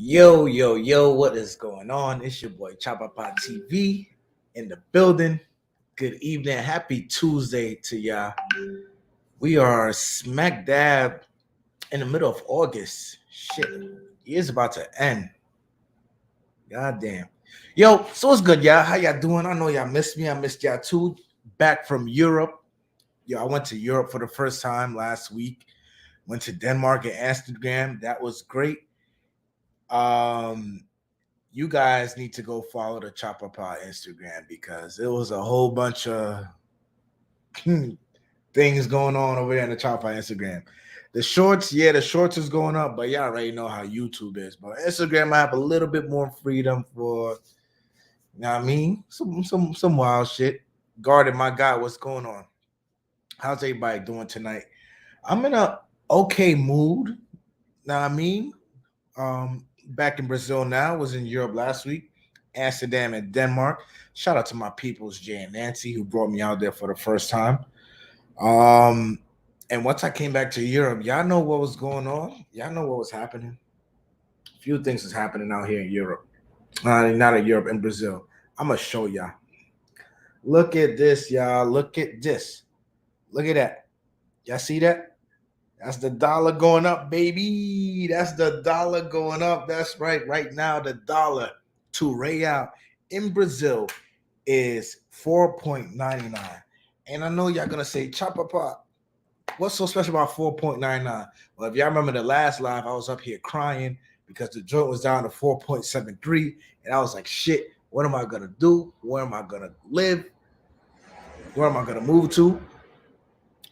Yo, what is going on? It's your boy ChapapatV in the building. Good evening. Happy Tuesday to y'all. We are smack dab in the middle of August. Shit, year's about to end. God damn. Yo, so what's good, y'all? How y'all doing? I know y'all missed me. I missed y'all too. Back from Europe. Yo, I went to Europe for the first time last week. Went to Denmark and Amsterdam. That was great. Um, you guys need to go follow the Chopper Pod Instagram because it was a whole bunch of things going on over there in the Chopper Instagram. The shorts, the shorts is going up, but y'all already know how YouTube is. But Instagram, I have a little bit more freedom for, you know what I mean, some wild shit. Guarded, my guy, what's going on? How's everybody doing tonight? I'm in a okay mood. Know what I mean? Back in Brazil now. Was in Europe last week, Amsterdam and Denmark. Shout out to my peoples, Jay and Nancy, who brought me out there for the first time. And once I came back to Europe, y'all know what was going on. Y'all know what was happening. A few things is happening out here in Europe. Not in Europe, in Brazil. I'm gonna show y'all. Look at this, y'all. Look at this. Look at that. Y'all see that? That's the dollar going up, baby. That's the dollar going up. That's right. Right now, the dollar to real in Brazil is 4.99. And I know y'all gonna say, Chopper Pot, what's so special about 4.99? Well, if y'all remember the last live, I was up here crying because the joint was down to 4.73. And I was like, shit, what am I gonna do? Where am I gonna live? Where am I gonna move to?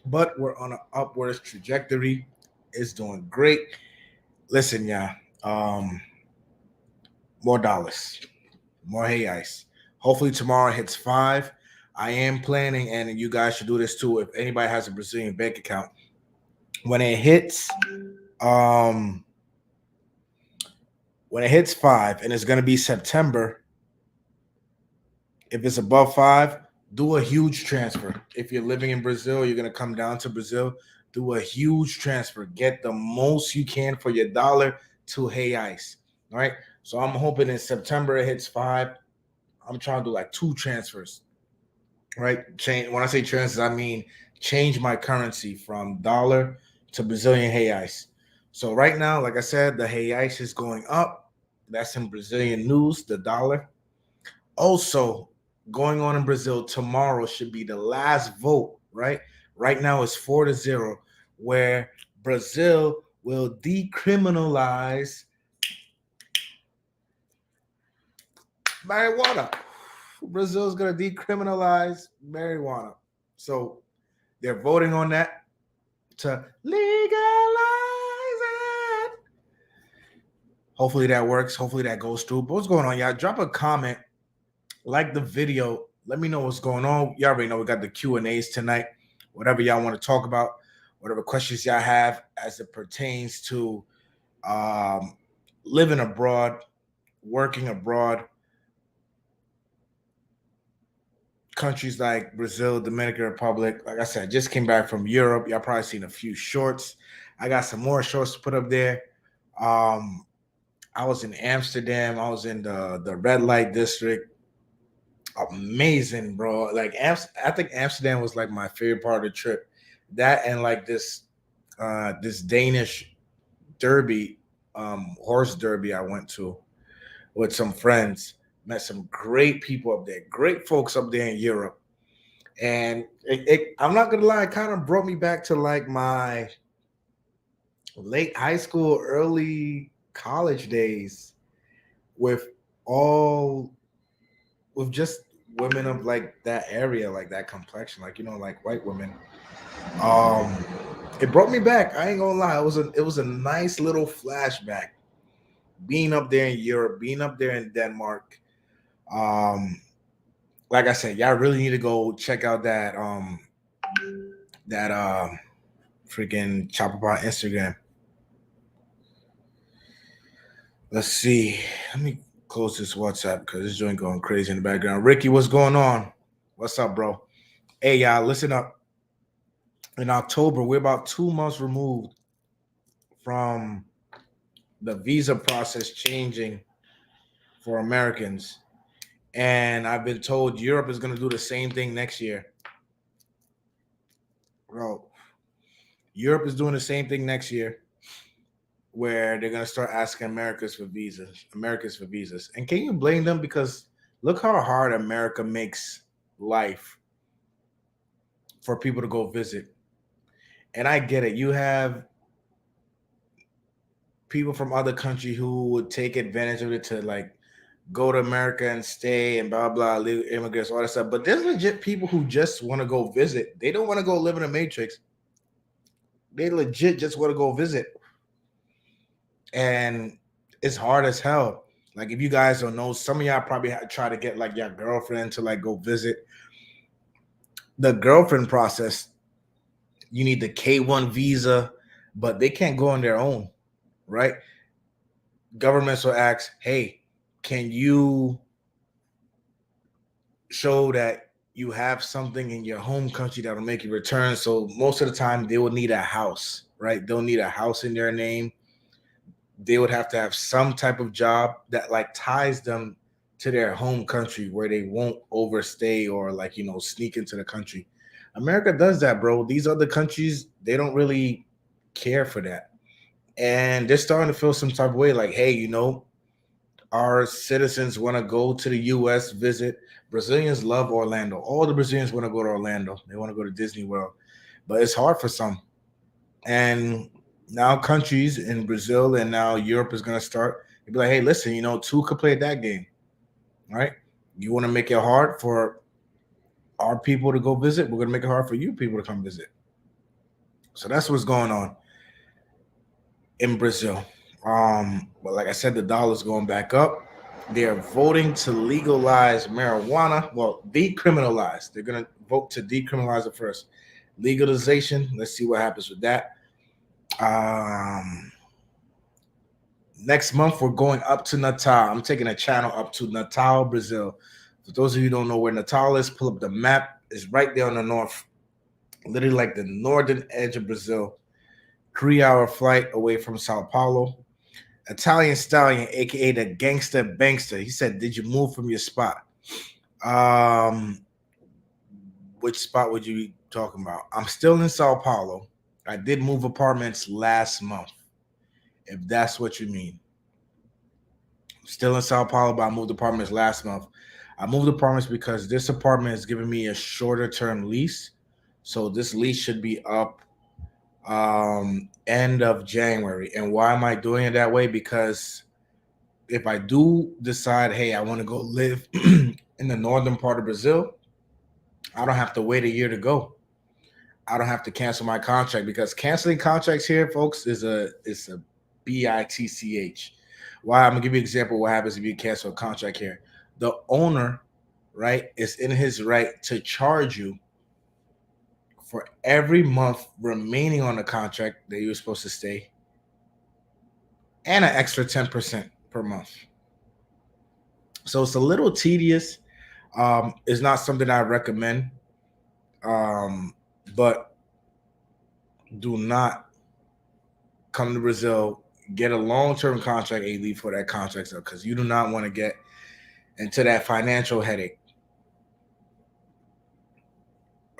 But we're on an upwards trajectory. It's doing great. Listen, y'all. More dollars, more hay ice. Hopefully tomorrow hits 5. I am planning, and you guys should do this too. If anybody has a Brazilian bank account, when it hits, um, when it hits 5, and it's gonna be September. If it's above 5, do a huge transfer. If you're living in Brazil, you're gonna come down to Brazil. Do a huge transfer. Get the most you can for your dollar to hay ice. All right. So I'm hoping in September it hits 5. I'm trying to do like 2 transfers. Right. Change when I say transfers, I mean change my currency from dollar to Brazilian hay ice. So right now, like I said, the hay ice is going up. That's in Brazilian news, the dollar. Also, going on in Brazil tomorrow should be the last vote, right? Right now it's 4-0, where Brazil will decriminalize marijuana. Brazil's gonna decriminalize marijuana. So they're voting on that to legalize it. Hopefully that works. Hopefully that goes through. But what's going on, y'all? Drop a comment, like the video. Let me know what's going on. Y'all already know we got the Q&As tonight. Whatever y'all want to talk about, whatever questions y'all have as it pertains to living abroad, working abroad, countries like Brazil, Dominican Republic. Like I said, I just came back from Europe. Y'all probably seen a few shorts. I got some more shorts to put up there. I was in Amsterdam. I was in the red light district. Amazing, bro. Like I think Amsterdam was like my favorite part of the trip. That and like this Danish derby, horse derby I went to with some friends. Met some great people up there, great folks up there in Europe. And I'm not gonna lie, it kind of brought me back to like my late high school, early college days with all with just women of like that area, like that complexion, like like white women. Um, it brought me back. I ain't gonna lie, it was a nice little flashback. Being up there in Europe, being up there in Denmark. Um, like I said, y'all really need to go check out that freaking Chopper Pot Instagram. Let's see. Let me close this WhatsApp because this joint going crazy in the background. Ricky, what's going on? What's up, bro? Hey, y'all, listen up. In October, we're about 2 months removed from the visa process changing for Americans. And I've been told Europe is going to do the same thing next year. Bro, Europe is doing the same thing next year where they're going to start asking Americans for visas. And can you blame them? Because look how hard America makes life for people to go visit. And I get it. You have people from other countries who would take advantage of it to like go to America and stay and blah blah, legal immigrants, all that stuff. But there's legit people who just want to go visit. They don't want to go live in a matrix. They legit just want to go visit. And it's hard as hell. Like if you guys don't know, some of y'all probably try to get like your girlfriend to like go visit. The girlfriend process, you need the K1 visa, but they can't go on their own, right? Governments will ask, hey, can you show that you have something in your home country that'll make you return? So most of the time they will need a house, right? They'll need a house in their name. They would have to have some type of job that like ties them to their home country where they won't overstay or like, sneak into the country. America does that, bro. These other countries, they don't really care for that. And they're starting to feel some type of way like, hey, our citizens want to go to the US, visit. Brazilians love Orlando. All the Brazilians want to go to Orlando. They want to go to Disney World. But it's hard for some. And now countries in Brazil and now Europe is going to start. You'd be like, hey, listen, two could play that game, right? You want to make it hard for our people to go visit? We're going to make it hard for you people to come visit. So that's what's going on in Brazil. But like I said, the dollar's going back up. They are voting to legalize marijuana. Well, decriminalize. They're going to vote to decriminalize it first. Legalization. Let's see what happens with that. Next month we're going up to Natal. I'm taking a channel up to Natal, Brazil. For those of you who don't know where Natal is, pull up the map. It's right there on the north, literally like the northern edge of Brazil. 3-hour flight away from Sao Paulo. Italian Stallion, aka the Gangster Bankster. He said, "Did you move from your spot?" Which spot would you be talking about? I'm still in Sao Paulo. I did move apartments last month, if that's what you mean. Still in Sao Paulo, but I moved apartments last month. I moved apartments because this apartment is giving me a shorter term lease. So this lease should be up end of January. And why am I doing it that way? Because if I do decide, hey, I want to go live in the northern part of Brazil, I don't have to wait a year to go. I don't have to cancel my contract, because canceling contracts here, folks, is a bitch. Why? I'm gonna give you an example of what happens if you cancel a contract here. The owner, right, is in his right to charge you for every month remaining on the contract that you're supposed to stay, and an extra 10% per month. So it's a little tedious. It's not something I recommend. But do not come to Brazil, get a long-term contract, and leave for that contract up, because you do not want to get into that financial headache.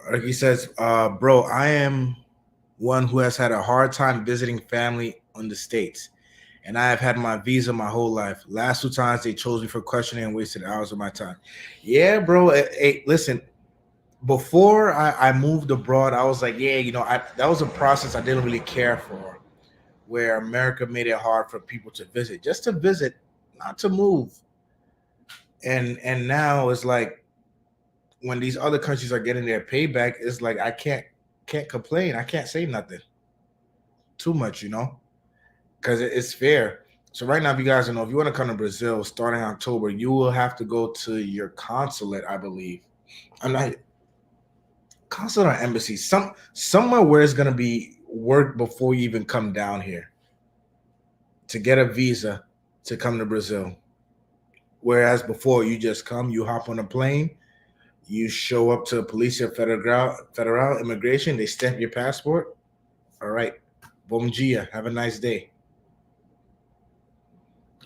Like he says, bro, I am one who has had a hard time visiting family in the States, and I have had my visa my whole life. Last 2 times they chose me for questioning and wasted hours of my time. Yeah, bro. Hey, listen, before I moved abroad, I was like, yeah, that was a process I didn't really care for, where America made it hard for people to visit, just to visit, not to move. And now it's like when these other countries are getting their payback, it's like I can't complain. I can't say nothing too much, because it's fair. So right now, if you guys don't know, if you want to come to Brazil starting October, you will have to go to your consulate, I believe. I'm not consulate or embassy, somewhere where it's gonna be work before you even come down here to get a visa to come to Brazil. Whereas before, you just come, you hop on a plane, you show up to Policia Federal Immigration, they stamp your passport. All right, bom dia, have a nice day.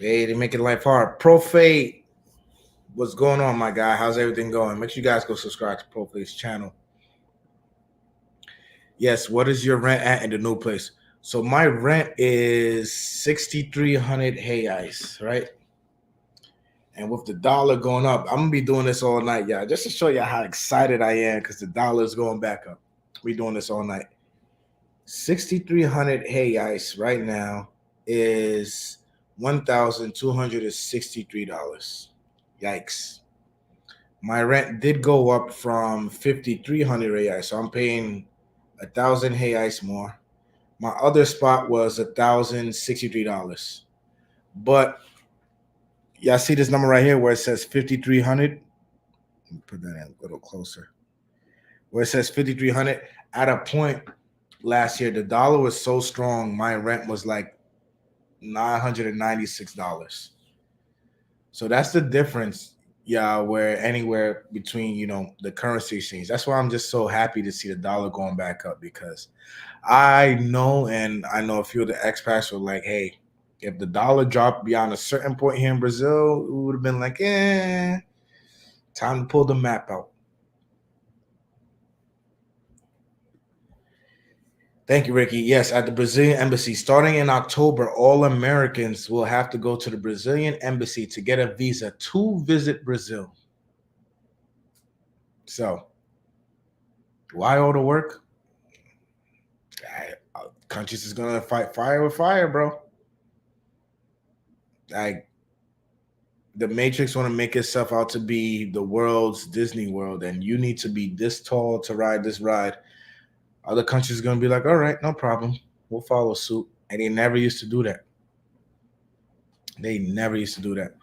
Hey, they making life hard. Profate, what's going on, my guy? How's everything going? Make sure you guys go subscribe to Profate's channel. Yes, what is your rent at in the new place? So my rent is 6,300 Hey Ice, right? And with the dollar going up, I'm gonna be doing this all night, y'all, just to show you how excited I am because the dollar is going back up. We doing this all night. 6,300 Hey Ice right now is $1,263. Yikes. My rent did go up from 5,300 Hey Ice, so I'm paying 1,000 Hey Ice more. My other spot was $1,063. But y'all see this number right here where it says 5,300? Put that in a little closer. Where it says 5,300, at a point last year, the dollar was so strong, my rent was like $996. So that's the difference, yeah, where anywhere between, the currency exchange. That's why I'm just so happy to see the dollar going back up because I know, and I know a few of the expats were like, hey, if the dollar dropped beyond a certain point here in Brazil, it would have been like, time to pull the map out. Thank you, Ricky. Yes, at the Brazilian embassy, starting in October, all Americans will have to go to the Brazilian embassy to get a visa to visit Brazil. So, why all the work? Countries is gonna fight fire with fire, bro. Like the Matrix want to make itself out to be the world's Disney World, and you need to be this tall to ride this ride. Other countries are gonna be like, all right, no problem, we'll follow suit, and they never used to do that. They never used to do that.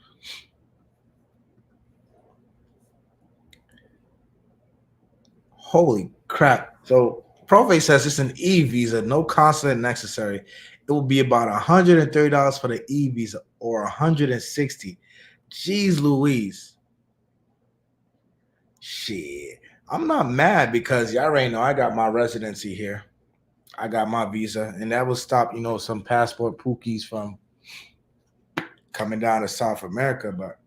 Holy crap! So Provey says it's an E visa, no consulate necessary. It will be about $130 for the E visa or 160. Jeez Louise. Shit. I'm not mad because y'all already know I got my residency here. I got my visa, and that will stop, some passport pookies from coming down to South America. But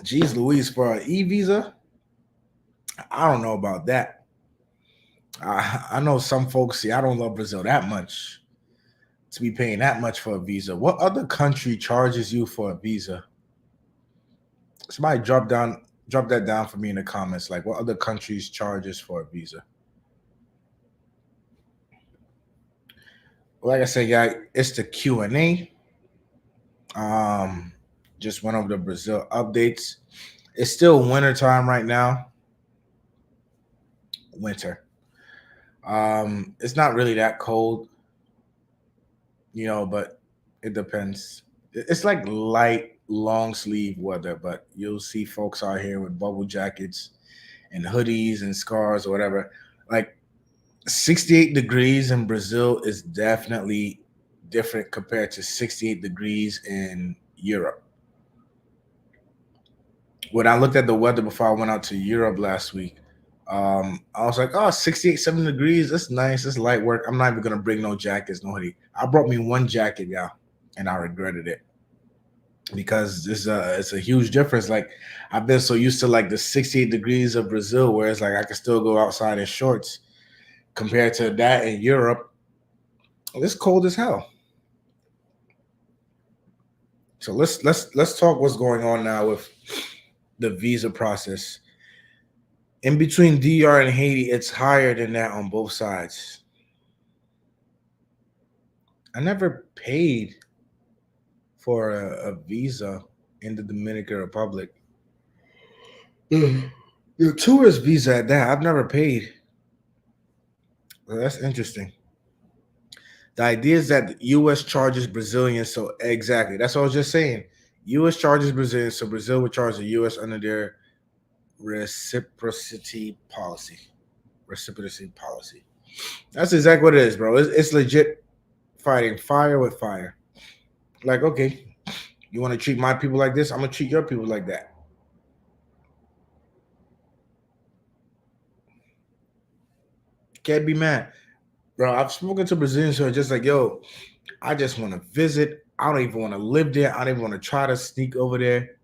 geez Louise, for an E visa, I don't know about that. I know some folks see I don't love Brazil that much to be paying that much for a visa. What other country charges you for a visa? Somebody drop that down for me in the comments. Like what other countries charges for a visa? Like I said, guys, it's the Q&A. Um, just went over the Brazil updates. It's still winter time right now. Winter. It's not really that cold, but it depends. It's like light, long sleeve weather, but you'll see folks out here with bubble jackets and hoodies and scarves or whatever. Like 68 degrees in Brazil is definitely different compared to 68 degrees in Europe. When I looked at the weather before I went out to Europe last week, I was like, oh, 68, 70 degrees. That's nice. It's light work. I'm not even going to bring no jackets, no hoodie. I brought me one jacket, yeah, and I regretted it because it's a huge difference. Like I've been so used to like the 68 degrees of Brazil, where it's like I can still go outside in shorts compared to that in Europe. It's cold as hell. So let's talk what's going on now with the visa process. In between DR and Haiti, it's higher than that on both sides. I never paid for a visa in the Dominican Republic. The tourist visa at that, I've never paid. Well, that's interesting. The idea is that the U.S. charges Brazilians, so exactly. That's what I was just saying. U.S. charges Brazilians, so Brazil would charge the U.S. under their reciprocity policy. Reciprocity policy. That's exactly what it is, bro. It's legit fighting fire with fire. Like, okay, you want to treat my people like this? I'm gonna treat your people like that. Can't be mad, bro. I've spoken to Brazilians who are just like, yo, I just want to visit. I don't even want to live there. I don't even want to try to sneak over there.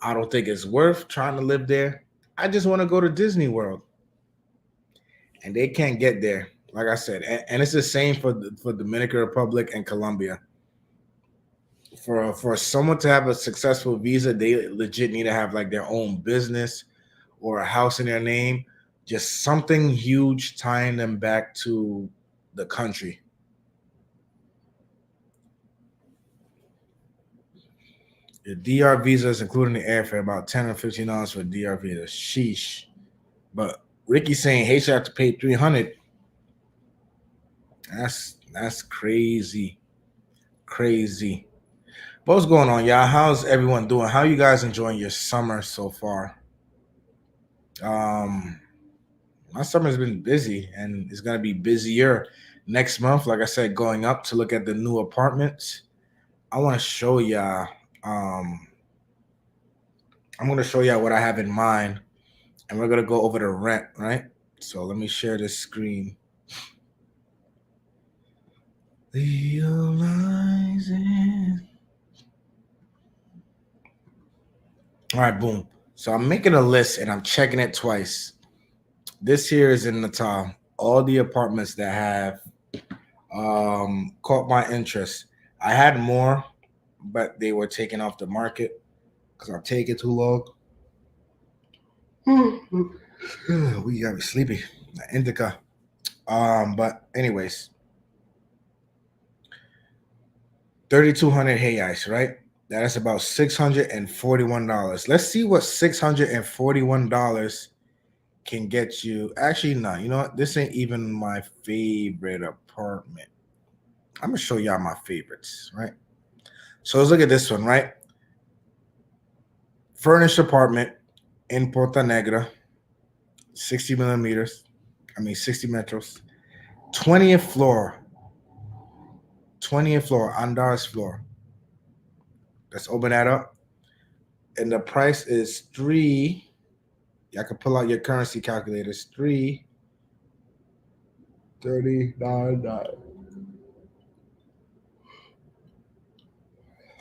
I don't think it's worth trying to live there. I just want to go to Disney World, and they can't get there. Like I said, and it's the same for Dominican Republic and Colombia. For someone to have a successful visa, they legit need to have like their own business or a house in their name, just something huge tying them back to the country. The DR visas, including the airfare, about $10 or $15 for a DR visa. Sheesh. But Ricky's saying Haitian have to pay 300. That's crazy, crazy. What's going on, y'all? How's everyone doing? How you guys enjoying your summer so far? Um, my summer's been busy, and it's gonna be busier next month. Like I said, going up to look at the new apartments. I want to show y'all. Um, I'm gonna show y'all what I have in mind, and we're gonna go over the rent, right? So let me share this screen. Realizing. All right, boom. So I'm making a list and I'm checking it twice. This here is in Natal. All the apartments that have caught my interest. I had more, but they were taken off the market because I'm taking too long. We got me sleepy. Indica. But anyways, 3,200 hay ice, right? That is about $641. Let's see what $641 can get you. Actually, no, you know what? This ain't even my favorite apartment. I'm gonna show y'all my favorites, right? So let's look at this one, right? Furnished apartment in Porta Negra, 60 millimeters. 60 metros. 20th floor. 20th floor, Andar's floor. Let's open that up. And the price is three. Y'all can pull out your currency calculators. 339.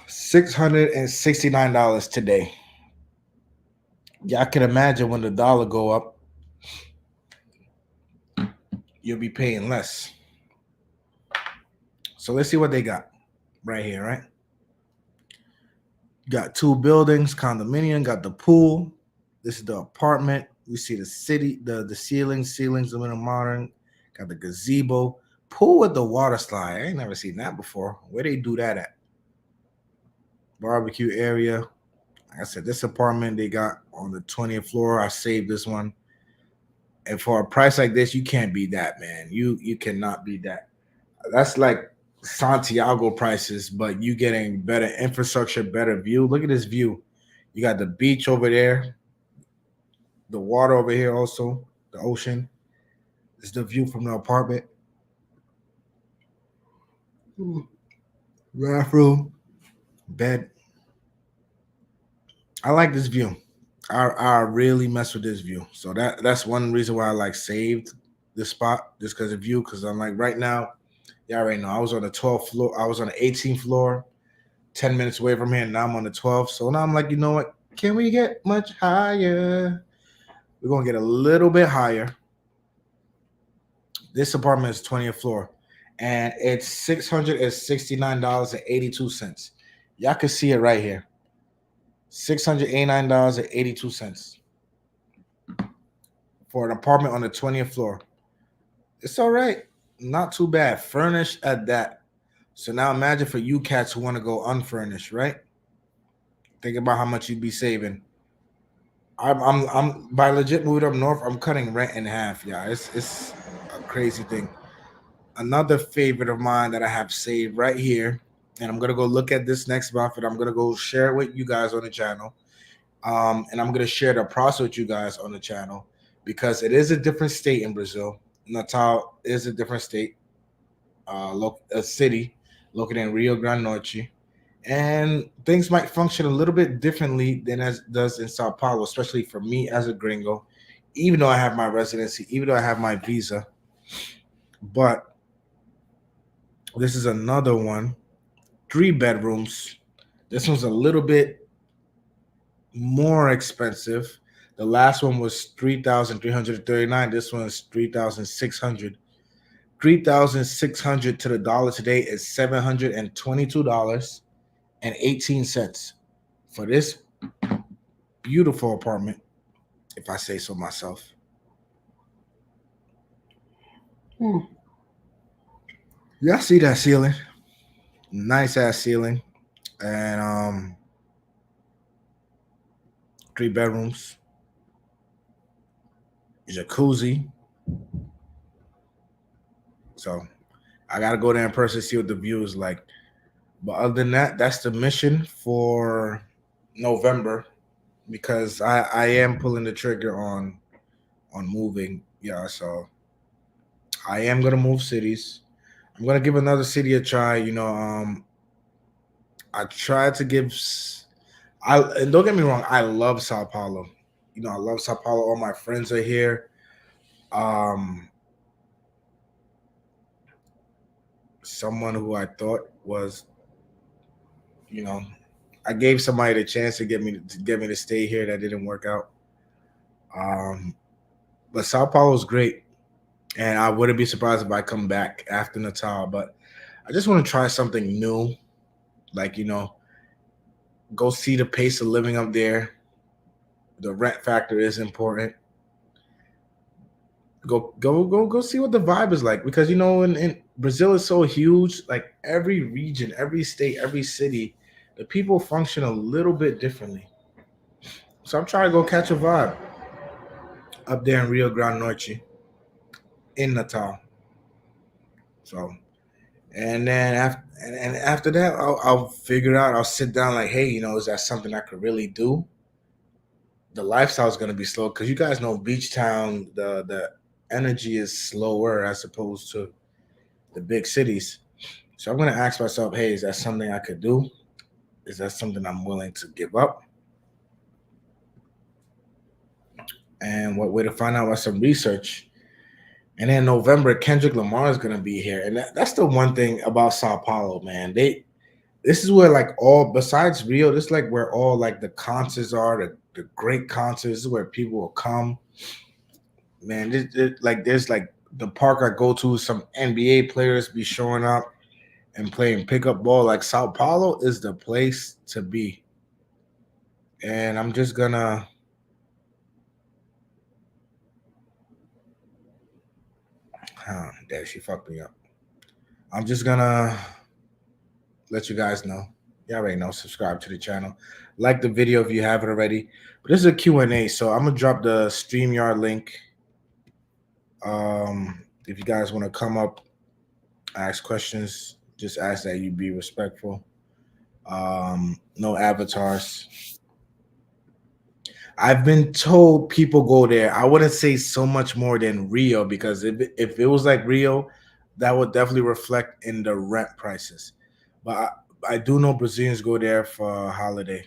$669 today. Y'all can imagine when the dollar go up, you'll be paying less. So let's see what they got right here, right? Got two buildings, condominium, got the pool. This is the apartment. We see the city, the ceilings, a little modern. Got the gazebo, pool with the water slide. I ain't never seen that before. Where they do that at? Barbecue area. Like I said, this apartment they got on the 20th floor. I saved this one. And for a price like this, you can't beat that, man. You cannot beat that. That's like Santiago prices, but you getting better infrastructure, better view. Look at this view. You got the beach over there, the water over here, also the ocean. This is the view from the apartment. Bathroom, bed. I like this view. I really mess with this view. So that's one reason why I like saved this spot, just because of view. Because I'm like right now, y'all already know I was on the 12th floor. I was on the 18th floor, 10 minutes away from here. And now I'm on the 12th. So now I'm like, you know what? Can we get much higher? We're gonna get a little bit higher. This apartment is 20th floor, and it's $669.82. Y'all can see it right here. $689.82 for an apartment on the 20th floor. It's all right. Not too bad. Furnished at that. So now imagine for you cats who want to go unfurnished, right? Think about how much you'd be saving. I'm by legit moving up north, I'm cutting rent in half. Yeah, it's a crazy thing. Another favorite of mine that I have saved right here, and I'm gonna go look at this next month, and I'm gonna go share it with you guys on the channel. And I'm gonna share the process with you guys on the channel because it is a different state in Brazil. Natal is a different state, a city located in Rio Grande Norte, and things might function a little bit differently than as does in Sao Paulo, especially for me as a gringo. Even though I have my residency, even though I have my visa, but This is another one, 3 bedrooms. This one's a little bit more expensive. The last one was 3,339. This one's 3,600. 3,600 to the dollar today is $722.18 for this beautiful apartment, if I say so myself. Hmm. Y'all see that ceiling? Nice ass ceiling. And 3 bedrooms, jacuzzi. So I gotta go there in person, see what the view is like. But other than that, that's the mission for November, because I am pulling the trigger on moving. Yeah, so I am gonna move cities. I'm gonna give another city a try. I tried to give. I and don't get me wrong, I love Sao Paulo. I love Sao Paulo. All my friends are here. Um, Someone who I thought was, you know, I gave somebody the chance to get me to stay here. That didn't work out. Um, but Sao Paulo is great, and I wouldn't be surprised if I come back after Natal. But I just want to try something new, like go see the pace of living up there. The rent factor is important. Go see what the vibe is like, because in Brazil is so huge. Like every region, every state, every city, the people function a little bit differently. So I'm trying to go catch a vibe up there in Rio Grande Norte, in Natal. So and after that, I'll figure out. I'll sit down like, hey, is that something I could really do? The lifestyle is gonna be slow, because you guys know Beach Town, the energy is slower as opposed to the big cities. So I'm gonna ask myself, hey, is that something I could do? Is that something I'm willing to give up? And what way to find out? By some research. And then November, Kendrick Lamar is gonna be here, and that's the one thing about Sao Paulo, man. This is where, like, all besides Rio, this is like where all like the concerts are, the great concerts. This is where people will come. Man, like there's like the park I go to, some NBA players be showing up and playing pickup ball. Like Sao Paulo is the place to be. And I'm just gonna damn, she fucked me up. I'm just gonna let you guys know. You already know, subscribe to the channel. Like the video if you haven't already. But this is a Q&A, so I'm gonna drop the StreamYard link. If you guys want to come up, ask questions, just ask that you be respectful. No avatars. I've been told people go there. I wouldn't say so much more than Rio, because if it was like Rio, that would definitely reflect in the rent prices. But I do know Brazilians go there for a holiday.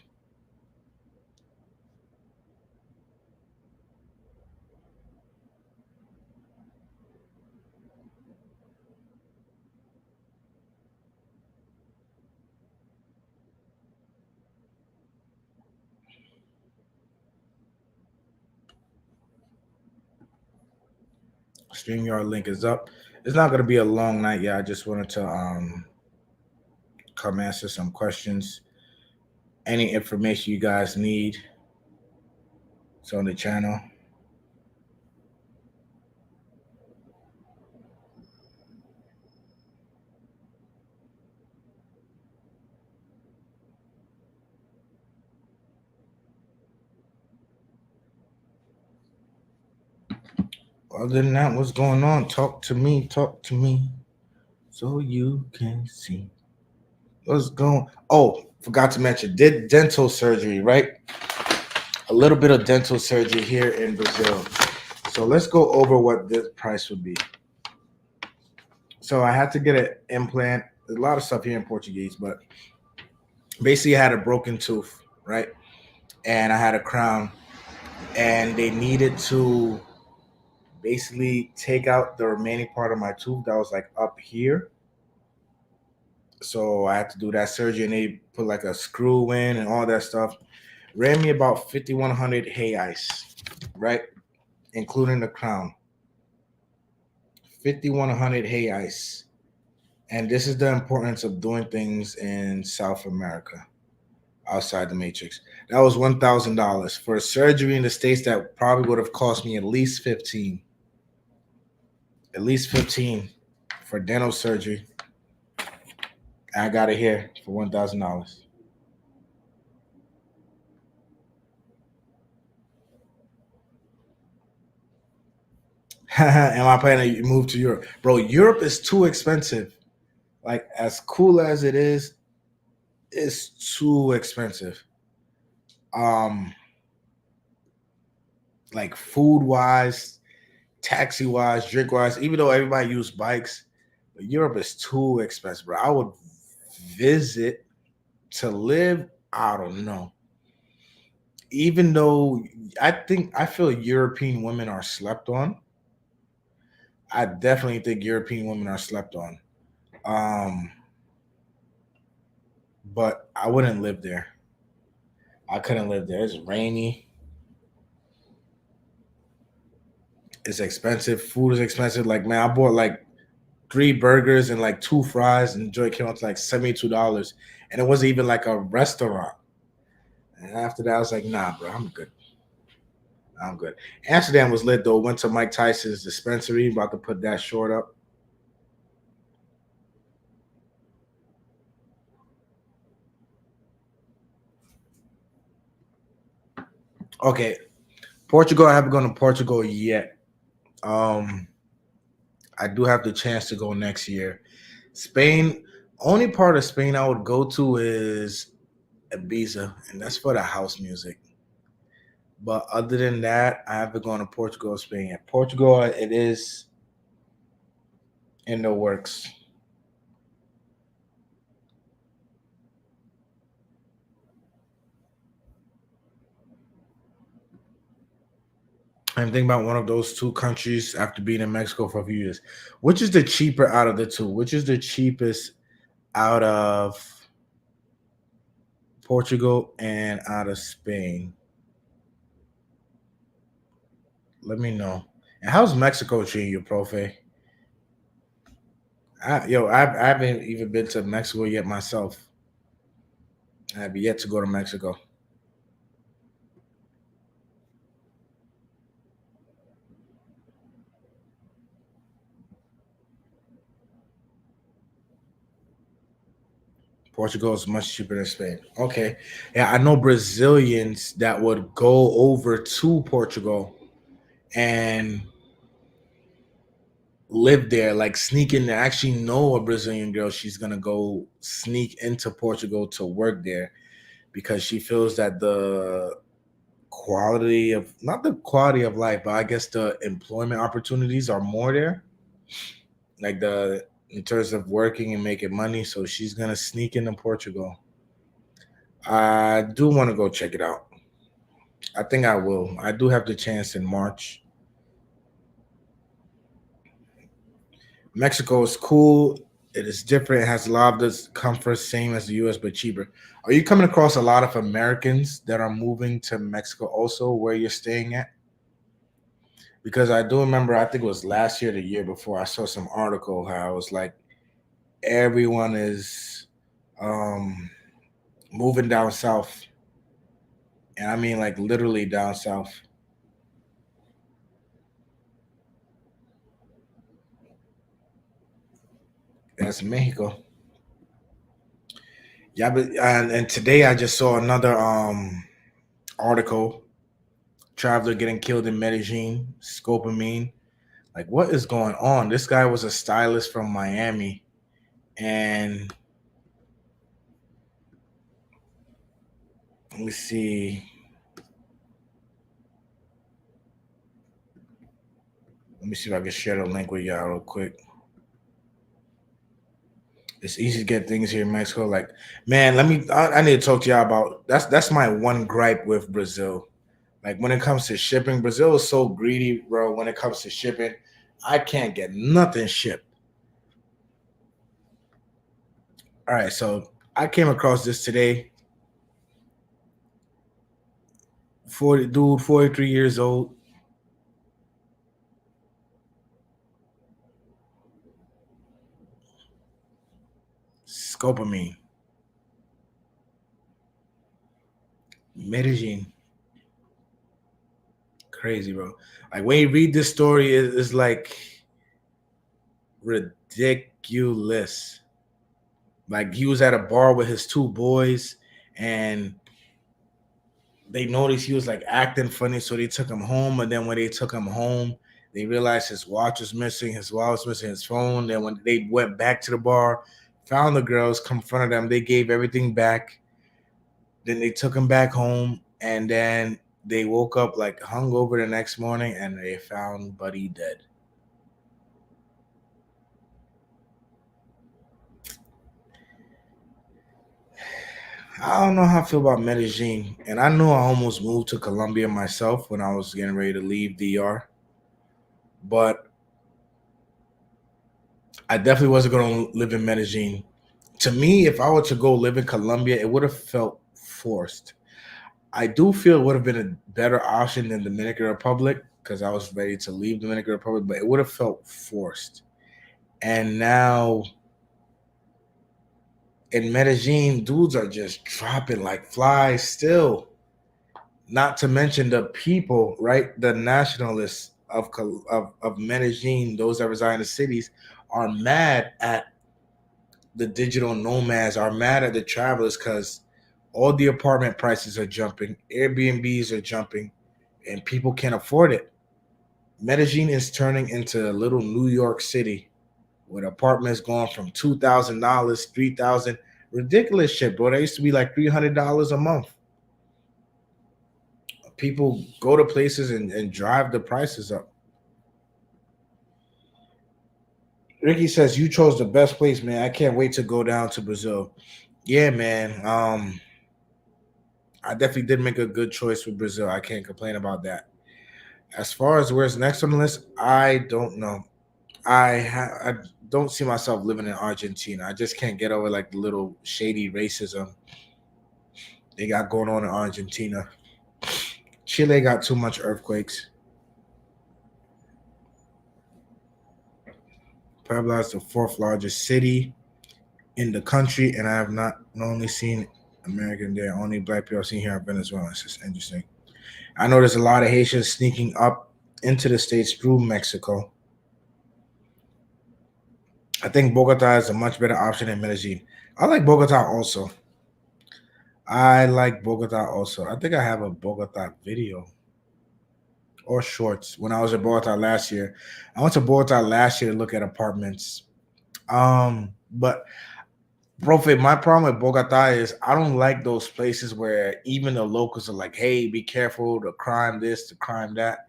StreamYard link is up. It's not gonna be a long night. Yeah, I just wanted to come answer some questions. Any information you guys need, it's on the channel. Other than that, what's going on? Talk to me. Talk to me, so you can see what's going. Oh, forgot to mention, did dental surgery, right? A little bit of dental surgery here in Brazil. So let's go over what this price would be. So I had to get an implant. There's a lot of stuff here in Portuguese, but basically I had a broken tooth, right? And I had a crown, and they needed to basically take out the remaining part of my tooth that was like up here, So I had to do that surgery, and they put like a screw in and all that stuff. Ran me about 5,100 hay ice, right, including the crown. 5,100 hay ice. And this is the importance of doing things in South America outside the matrix. That was $1,000 for a surgery in the States that probably would have cost me at least 15. At least 15 for dental surgery. I got it here for $1,000. Am I planning to move to Europe? Bro, Europe is too expensive. Like, as cool as it is, it's too expensive. Um, like food wise, taxi wise, drink wise, even though everybody use bikes, but Europe is too expensive, bro. I would visit to live. I don't know. Even though I feel European women are slept on. I definitely think European women are slept on. Um, but I wouldn't live there. I couldn't live there. It's rainy. It's expensive. Food is expensive. Like, man, I bought like three burgers and like two fries, and the joint came out to like $72, and it wasn't even like a restaurant. And after that, I was like, nah, bro, I'm good. I'm good. Amsterdam was lit though. Went to Mike Tyson's dispensary. About to put that short up. Okay, Portugal. I haven't gone to Portugal yet. Um, I do have the chance to go next year. Spain. Only part of Spain I would go to is Ibiza, and that's for the house music. But other than that, I haven't gone to Portugal or Spain yet. Portugal, it is in the works. I'm thinking about one of those two countries after being in Mexico for a few years. Which is the cheaper out of the two? Which is the cheapest out of Portugal and out of Spain? Let me know. And how's Mexico treating you, Profe? I haven't even been to Mexico yet myself. I have yet to go to Mexico. Portugal is much cheaper than Spain. Okay. Yeah, I know Brazilians that would go over to Portugal and live there, like sneak in there. I actually know a Brazilian girl. She's gonna go sneak into Portugal to work there because she feels that the quality of not the quality of life, but I guess the employment opportunities are more there. Like the in terms of working and making money. So she's gonna sneak into Portugal. I do want to go check it out. I think I will. I do have the chance in March. Mexico is cool. It is different. It has a lot of this comfort, same as the US, but cheaper. Are you coming across a lot of Americans that are moving to Mexico also where you're staying at? Because I do remember, I think it was last year, the year before, I saw some article how it was like everyone is um, moving down south. And I mean, like literally down south. That's Mexico. Yeah, but and today I just saw another article. Traveler getting killed in Medellin, scopamine. Like, what is going on? This guy was a stylist from Miami, and let me see. Let me see if I can share the link with y'all real quick. It's easy to get things here in Mexico. Like, man, let me. I need to talk to y'all about that's my one gripe with Brazil. Like when it comes to shipping, Brazil is so greedy, bro. When it comes to shipping, I can't get nothing shipped. All right, so I came across this today. 40 dude, 43 years old, scopamine, Medellin. Crazy, bro. Like when you read this story, it's like ridiculous. Like he was at a bar with his two boys, and they noticed he was like acting funny, so they took him home. And then when they took him home, they realized his watch was missing, his wallet was missing, his phone. Then when they went back to the bar, found the girls, confronted them, they gave everything back. Then they took him back home, and then they woke up like hungover the next morning, and they found Buddy dead. I don't know how I feel about Medellin, and I know I almost moved to Colombia myself when I was getting ready to leave DR, but I definitely wasn't going to live in Medellin. To me, if I were to go live in Colombia, it would have felt forced. I do feel it would have been a better option than Dominican Republic because I was ready to leave Dominican Republic, but it would have felt forced. And now in Medellin, dudes are just dropping like flies still. Not to mention the people, right? The nationalists of Medellin, those that reside in the cities, are mad at the digital nomads, are mad at the travelers because all the apartment prices are jumping, Airbnbs are jumping, and people can't afford it. Medellin is turning into a little New York City with apartments going from $2,000, 3,000, ridiculous shit, bro. They used to be like $300 a month. People go to places and drive the prices up. Ricky says you chose the best place, man. I can't wait to go down to Brazil. Yeah, man. I definitely did make a good choice with Brazil. I can't complain about that. As far as where's next on the list, I don't know. I don't see myself living in Argentina. I just can't get over like the little shady racism they got going on in Argentina. Chile got too much earthquakes. Puebla is the fourth largest city in the country, and I have not only seen American there. Only black people I've seen here in Venezuela. It's just interesting. I know there's a lot of Haitians sneaking up into the states through Mexico. I think Bogota is a much better option than Medellin. I like Bogota also. I like Bogota also. I think I have a Bogota video or shorts when I was in Bogota last year. I went to Bogota last year to look at apartments. But Profe, my problem with Bogota is I don't like those places where even the locals are like, "Hey, be careful, the crime this, the crime that."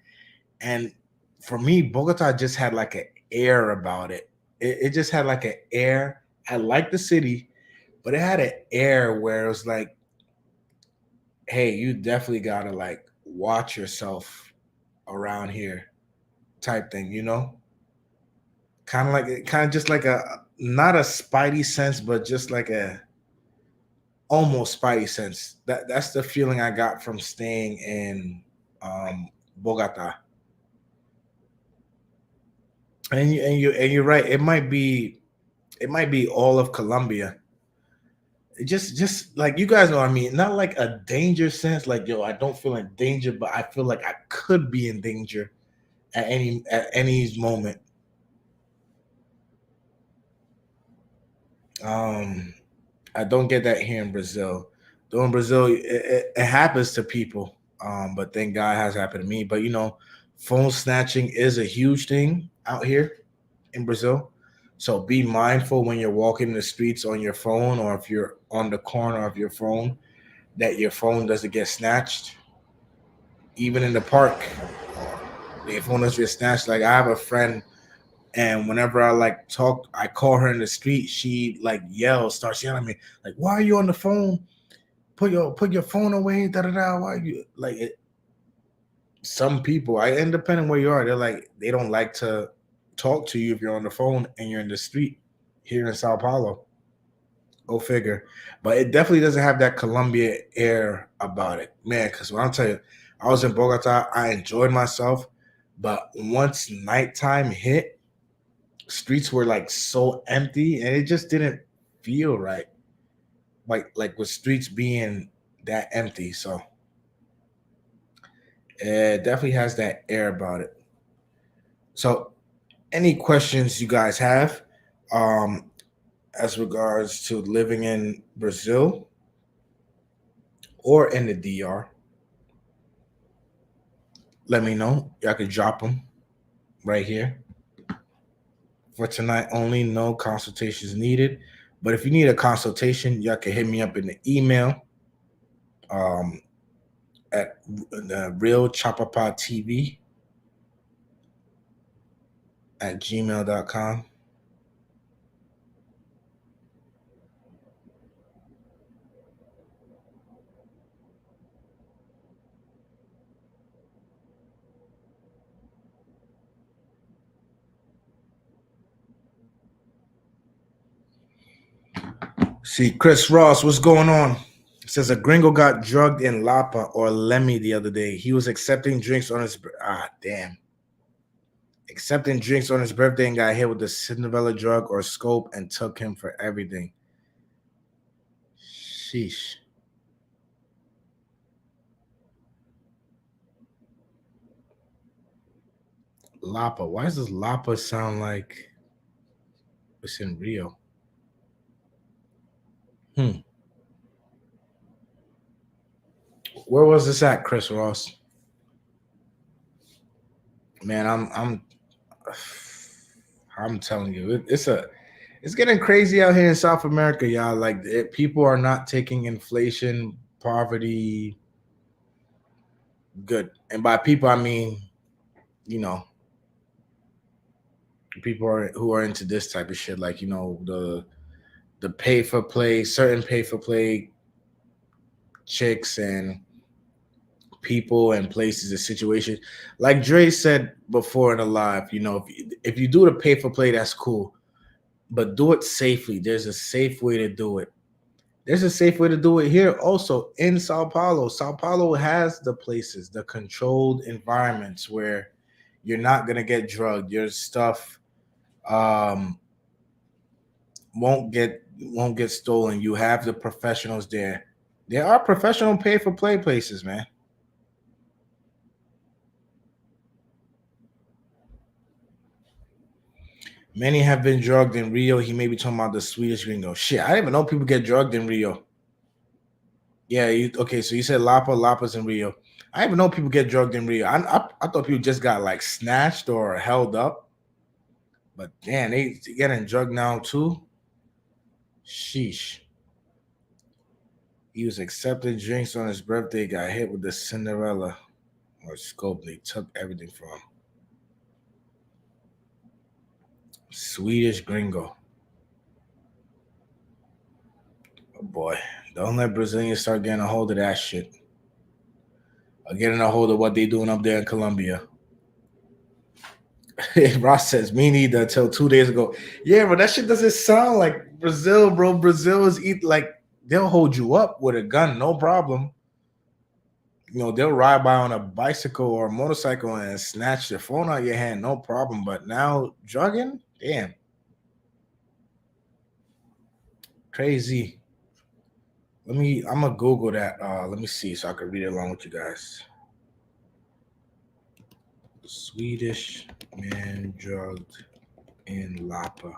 And for me, Bogota just had like an air about it. It just had like an air. I like the city, but it had an air where it was like, "Hey, you definitely gotta like watch yourself around here," type thing, you know? Kind of just like a not a spidey sense, but just like a almost spidey sense. That's the feeling I got from staying in Bogota. And you're right. It might be all of Colombia. Just like you guys know what I mean. Not like a danger sense, like yo, I don't feel in danger, but I feel like I could be in danger at any moment. Um, I don't get that here in Brazil. Though in Brazil, it happens to people. But thank God it has happened to me. But phone snatching is a huge thing out here in Brazil. So be mindful when you're walking the streets on your phone, or if you're on the corner of your phone, that your phone doesn't get snatched. Even in the park, your phone doesn't get snatched. Like I have a friend, and whenever I like talk, I call her in the street. She like yells, starts yelling at me, like, "Why are you on the phone? Put your phone away." Da da da. Why are you like it? Some people, independent where you are, they don't like to talk to you if you're on the phone and you're in the street here in Sao Paulo. Go figure. But it definitely doesn't have that Colombia air about it, man. Because when I'll tell you, I was in Bogota, I enjoyed myself, but once nighttime hit, streets were like so empty, and it just didn't feel right. Like with streets being that empty, so it definitely has that air about it. So, any questions you guys have, um, as regards to living in Brazil or in the DR? Let me know. Y'all can drop them right here. For tonight only, no consultations needed. But if you need a consultation, y'all can hit me up in the email, um, at the realchapapatv at gmail.com. See, Chris Ross, what's going on? It says a gringo got drugged in Lapa or Lemmy the other day. He was accepting drinks on his damn. Accepting drinks on his birthday and got hit with the Cinderella drug or scope and took him for everything. Sheesh. Lapa. Why does this Lapa sound like it's in Rio? Hmm. Where was this at, Chris Ross? Man, I'm telling you, it's getting crazy out here in South America, y'all. Like people are not taking inflation, poverty good, and by people I mean, you know, people are who are into this type of shit, like the pay for play, certain pay for play chicks and people and places and situations. Like Dre said before in the live, if you do the pay for play, that's cool, but do it safely. There's a safe way to do it. There's a safe way to do it here also in Sao Paulo. Sao Paulo has the places, the controlled environments where you're not gonna get drugged. Your stuff um, won't get stolen. You have the professionals there. There are professional pay for play places, man. Many have been drugged in Rio. He may be talking about the Swedish gringo. Shit, I didn't even know people get drugged in Rio. Yeah, okay, so you said Lapa's in Rio. I didn't even know people get drugged in Rio. I thought people just got like snatched or held up. But damn, they getting drugged now too. Sheesh. He was accepting drinks on his birthday, got hit with the Cinderella or scope. They took everything from him. Swedish gringo. Oh boy. Don't let Brazilians start getting a hold of that shit. Or getting a hold of what they doing up there in Colombia. Ross says, me neither until 2 days ago. Yeah, but that shit doesn't sound like Brazil, bro. Brazil is they'll hold you up with a gun, no problem. They'll ride by on a bicycle or a motorcycle and snatch your phone out of your hand, no problem. But now drugging, damn, crazy. I'm gonna Google that. Let me see so I can read it along with you guys. Swedish man drugged in Lapa.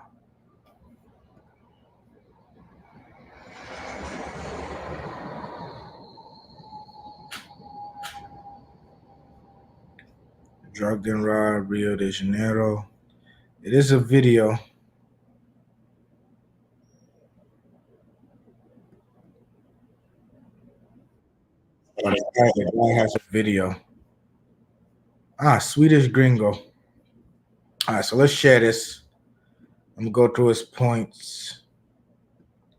Drugged in Rio de Janeiro. It is a video. Oh, the guy has a video. Swedish gringo. All right, so let's share this. I'm gonna go through his points,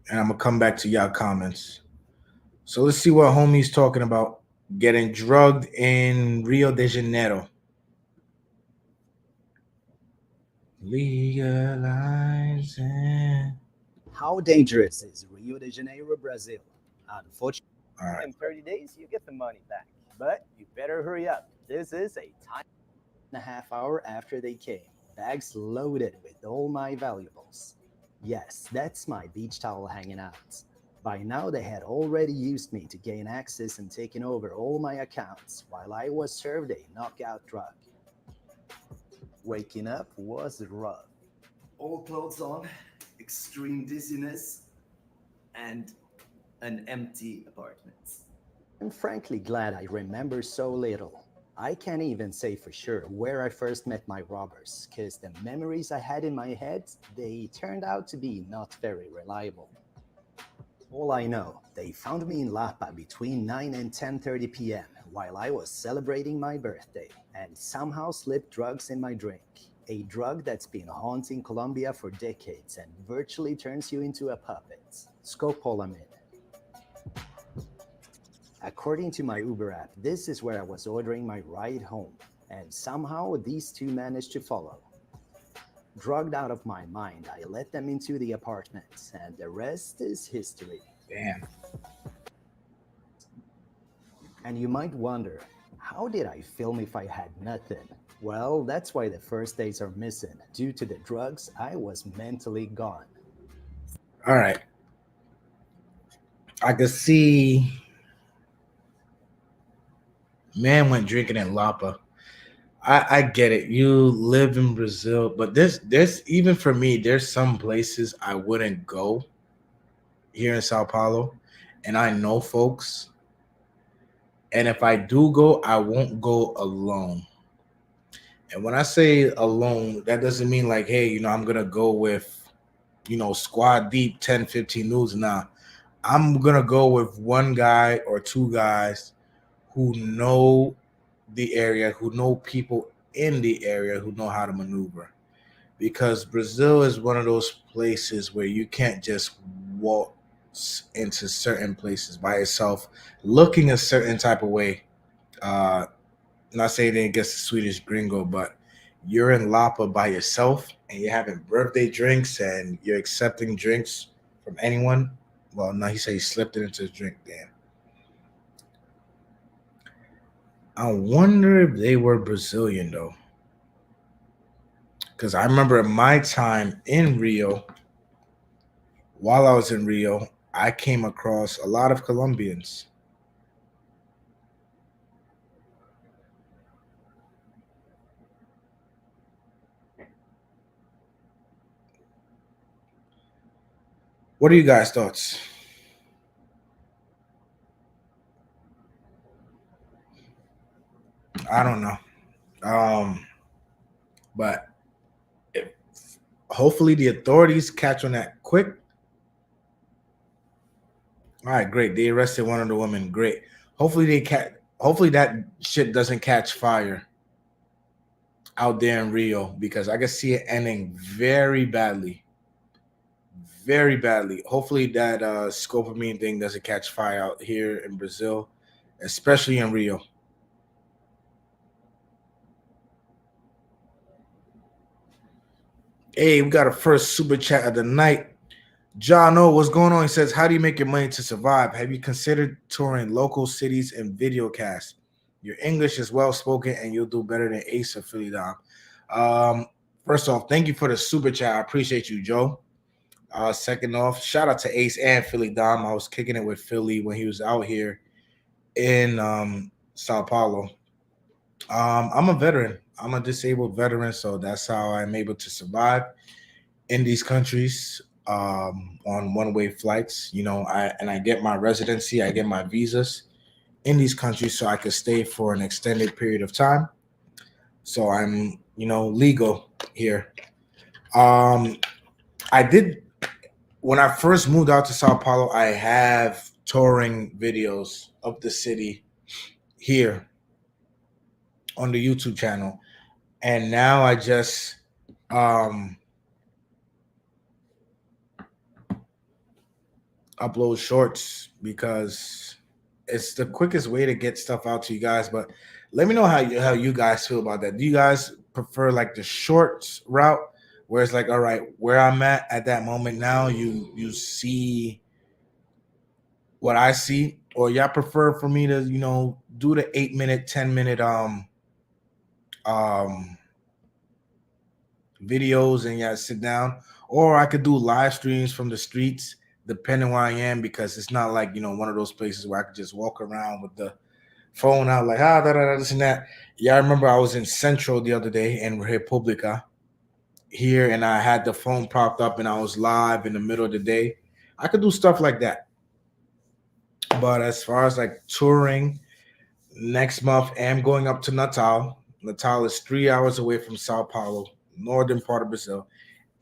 and I'm gonna come back to y'all comments. So let's see what homie's talking about. Getting drugged in Rio de Janeiro. Legalizing. How dangerous is Rio de Janeiro, Brazil. Unfortunately, All right. in 30 days, you get the money back. But you better hurry up. This is a time and a half hour after they came. Bags loaded with all my valuables. Yes, that's my beach towel hanging out. By now, they had already used me to gain access and taken over all my accounts while I was served a knockout drug. Waking up was rough. All clothes on, extreme dizziness, and an empty apartment. I'm frankly glad I remember so little. I can't even say for sure where I first met my robbers, because the memories I had in my head, they turned out to be not very reliable. All I know, they found me in Lapa between 9 and 10:30 p.m. while I was celebrating my birthday and somehow slipped drugs in my drink. A drug that's been haunting Colombia for decades and virtually turns you into a puppet. Scopolamine. According to my Uber app, this is where I was ordering my ride home, and somehow these two managed to follow. Drugged out of my mind, I let them into the apartment, and the rest is history. Damn. And you might wonder, how did I film if I had nothing? Well, that's why the first days are missing. Due to the drugs, I was mentally gone. All right. I could see man went drinking in Lapa. I get it. You live in Brazil, but there's even for me, there's some places I wouldn't go here in Sao Paulo, and I know folks. And if I do go, I won't go alone. And when I say alone, that doesn't mean like, hey, I'm gonna go with, squad deep 10, 15 news. Nah. I'm gonna go with one guy or two guys who know the area, who know people in the area, who know how to maneuver. Because Brazil is one of those places where you can't just walk into certain places by yourself, looking a certain type of way. Uh, Not saying it against the Swedish gringo, but you're in Lapa by yourself and you're having birthday drinks and you're accepting drinks from anyone. Well, no, he said he slipped it into his drink. Damn. I wonder if they were Brazilian though, because I remember in my time in Rio, while I was in Rio, I came across a lot of Colombians. What are you guys' thoughts? I don't know. Um, but if, hopefully the authorities catch on that quick. All right, great. They arrested one of the women. Great. Hopefully they catch. Hopefully that shit doesn't catch fire out there in Rio because I can see it ending very badly, very badly. Hopefully that scopamine thing doesn't catch fire out here in Brazil, especially in Rio. Hey, we got a first super chat of the night. John O, what's going on? He says, how do you make your money to survive? Have you considered touring local cities and video casts? Your English is well spoken and you'll do better than Ace or Philly Dom. Um, First off, thank you for the super chat. I appreciate you, Joe. Second off, shout out to Ace and Philly Dom. I was kicking it with Philly when he was out here in Sao Paulo. I'm a veteran. I'm a disabled veteran, so that's how I'm able to survive in these countries on one-way flights. I get my residency, I get my visas in these countries so I could stay for an extended period of time. So I'm legal here. Um, I did when I first moved out to Sao Paulo. I have touring videos of the city here on the YouTube channel, and now I just um upload shorts because it's the quickest way to get stuff out to you guys. But let me know how you guys feel about that. Do you guys prefer like the shorts route, where it's like, all right, where I'm at that moment now, you see what I see, or y'all prefer for me to, do the 8 minute, 10 minute um videos and yeah, sit down, or I could do live streams from the streets, depending where I am, because it's not like one of those places where I could just walk around with the phone out like this and that. Yeah, I remember I was in Central the other day in Republica here, and I had the phone propped up, and I was live in the middle of the day. I could do stuff like that, but as far as like touring, next month I'm going up to Natal. Natal is 3 hours away from Sao Paulo, northern part of Brazil.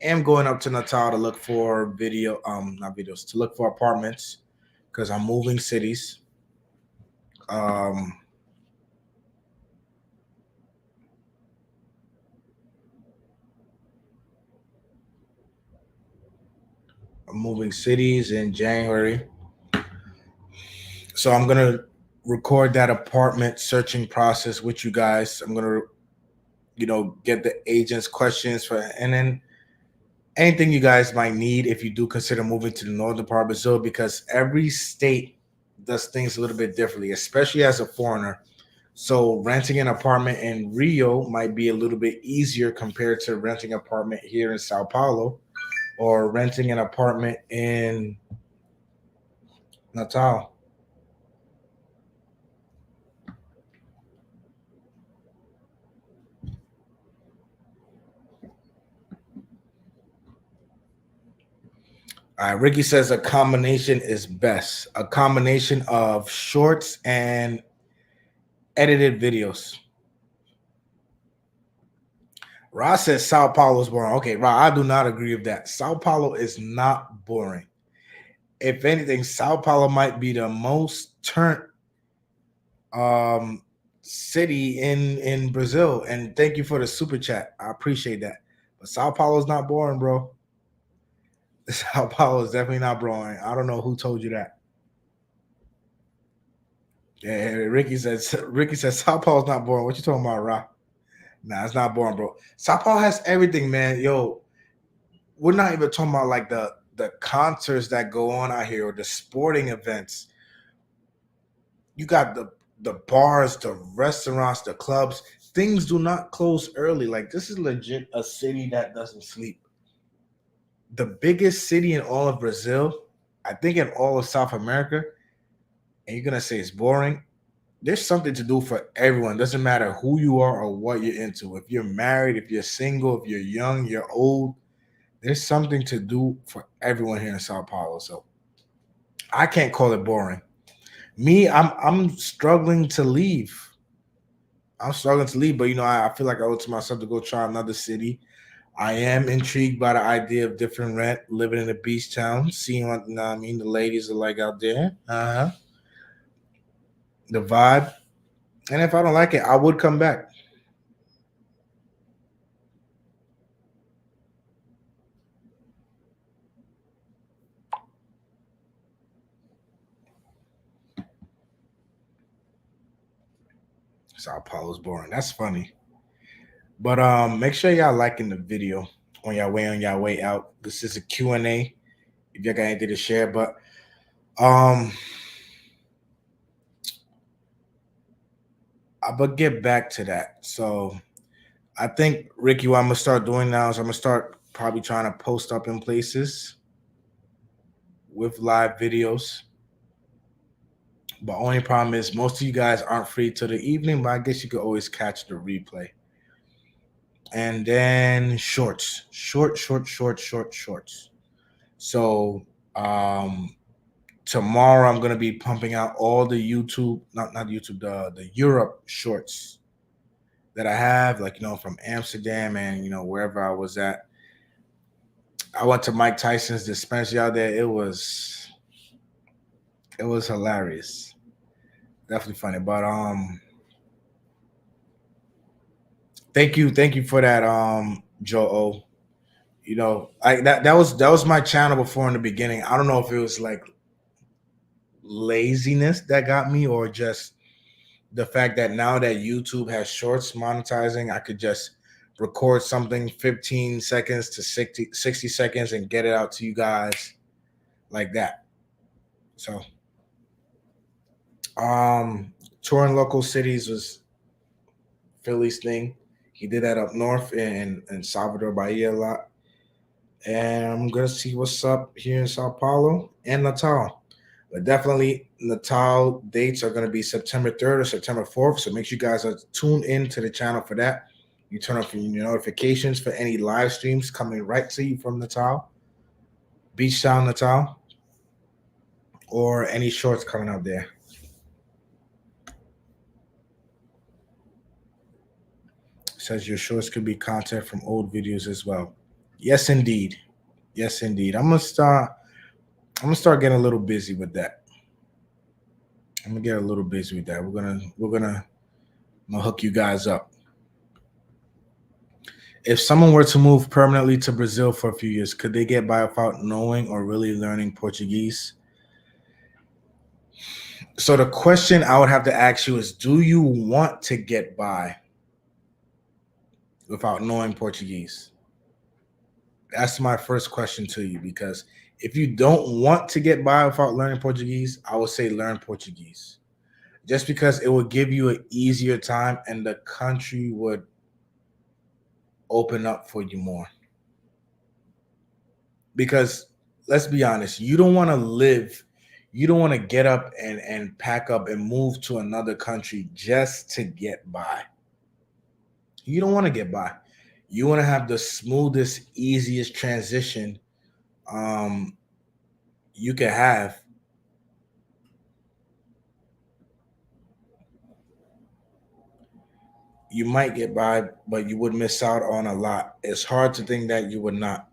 Am going up to Natal to look for not videos, to look for apartments because I'm moving cities. Um, I'm moving cities in January, so I'm gonna record that apartment searching process with you guys. I'm gonna, get the agents' questions for, and then anything you guys might need if you do consider moving to the northern part of Brazil, because every state does things a little bit differently, especially as a foreigner. So renting an apartment in Rio might be a little bit easier compared to renting an apartment here in Sao Paulo or renting an apartment in Natal. Ricky says a combination is best. A combination of shorts and edited videos. Ra says Sao Paulo is boring. Okay, Ra, I do not agree with that. Sao Paulo is not boring. If anything, Sao Paulo might be the most turned um city in Brazil. And thank you for the super chat. I appreciate that. But Sao Paulo is not boring, bro. Sao Paulo is definitely not boring. I don't know who told you that. Yeah, Ricky says Sao Paulo's not boring. What you talking about, Ra? Nah, it's not boring, bro. Sao Paulo has everything, man. Yo, we're not even talking about like the concerts that go on out here or the sporting events. You got the bars, the restaurants, the clubs. Things do not close early. Like this is legit a city that doesn't sleep. The biggest city in all of Brazil, I think in all of South America, and you're gonna say it's boring. There's something to do for everyone. Doesn't matter who you are or what you're into. If you're married, if you're single, if you're young, you're old, there's something to do for everyone here in Sao Paulo. So I can't call it boring. Me, I'm struggling to leave. I'm struggling to leave, but I feel like I owe it to myself to go try another city. I am intrigued by the idea of different rent, living in a beach town, seeing what I mean the ladies are like out there. The vibe. And if I don't like it, I would come back. Sao Paulo's boring. That's funny. But make sure y'all liking the video on your way out. This is a Q&A. If y'all got anything to share, but um but get back to that. So I think Ricky, what I'm gonna start doing now is I'm gonna start probably trying to post up in places with live videos. But only problem is most of you guys aren't free till the evening, but I guess you could always catch the replay. And then shorts. So tomorrow I'm gonna be pumping out all the YouTube, not YouTube, the Europe shorts that I have, like from Amsterdam and wherever I was at. I went to Mike Tyson's dispensary out there. It was hilarious, definitely funny. But thank you for that, Joe O. That was my channel before in the beginning. I don't know if it was like laziness that got me or just the fact that now that YouTube has shorts monetizing, I could just record something 15 seconds to 60 seconds and get it out to you guys like that. So Touring local cities was Philly's thing. He did that up north in Salvador Bahia a lot. And I'm gonna see what's up here in Sao Paulo and Natal. But definitely Natal dates are gonna be September 3rd or September 4th. So make sure you guys are tuned in to the channel for that. You turn off your notifications for any live streams coming right to you from Natal, Beach Town Natal, or any shorts coming out there. Says your shorts could be content from old videos as well. Yes, indeed. Yes, indeed. I'm gonna start getting a little busy with that. I'm gonna get a little busy with that. I'm gonna hook you guys up. If someone were to move permanently to Brazil for a few years, could they get by without knowing or really learning Portuguese? So the question I would have to ask you is, do you want to get by without knowing Portuguese? That's my first question to you, because if you don't want to get by without learning Portuguese, I would say learn Portuguese. Just because it would give you an easier time and the country would open up for you more. Because let's be honest, you don't want to get up and pack up and move to another country just to get by. You don't want to get by. You want to have the smoothest, easiest transition um, you can have. You might get by, but you would miss out on a lot. It's hard to think that you would not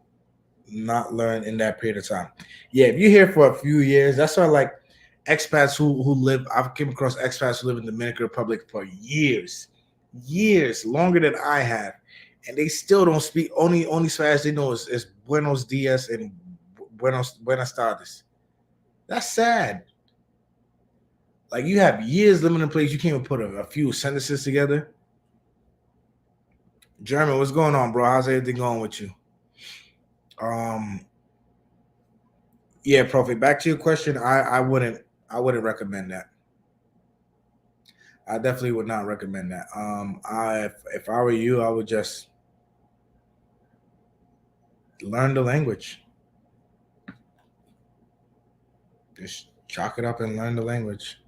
learn in that period of time. Yeah, if you're here for a few years, that's why like expats who live. I've came across expats who live in the Dominican Republic for years longer than I have, and they still don't speak. Only Spanish they know is Buenos Dias and Buenas tardes. That's sad. Like you have years living in a place you can't even put a few sentences together. German, what's going on, bro? How's everything going with you? Um, yeah, Prophet. Back to your question. I wouldn't recommend that. I definitely would not recommend that. If I were you, I would just learn the language. Just chalk it up and learn the language.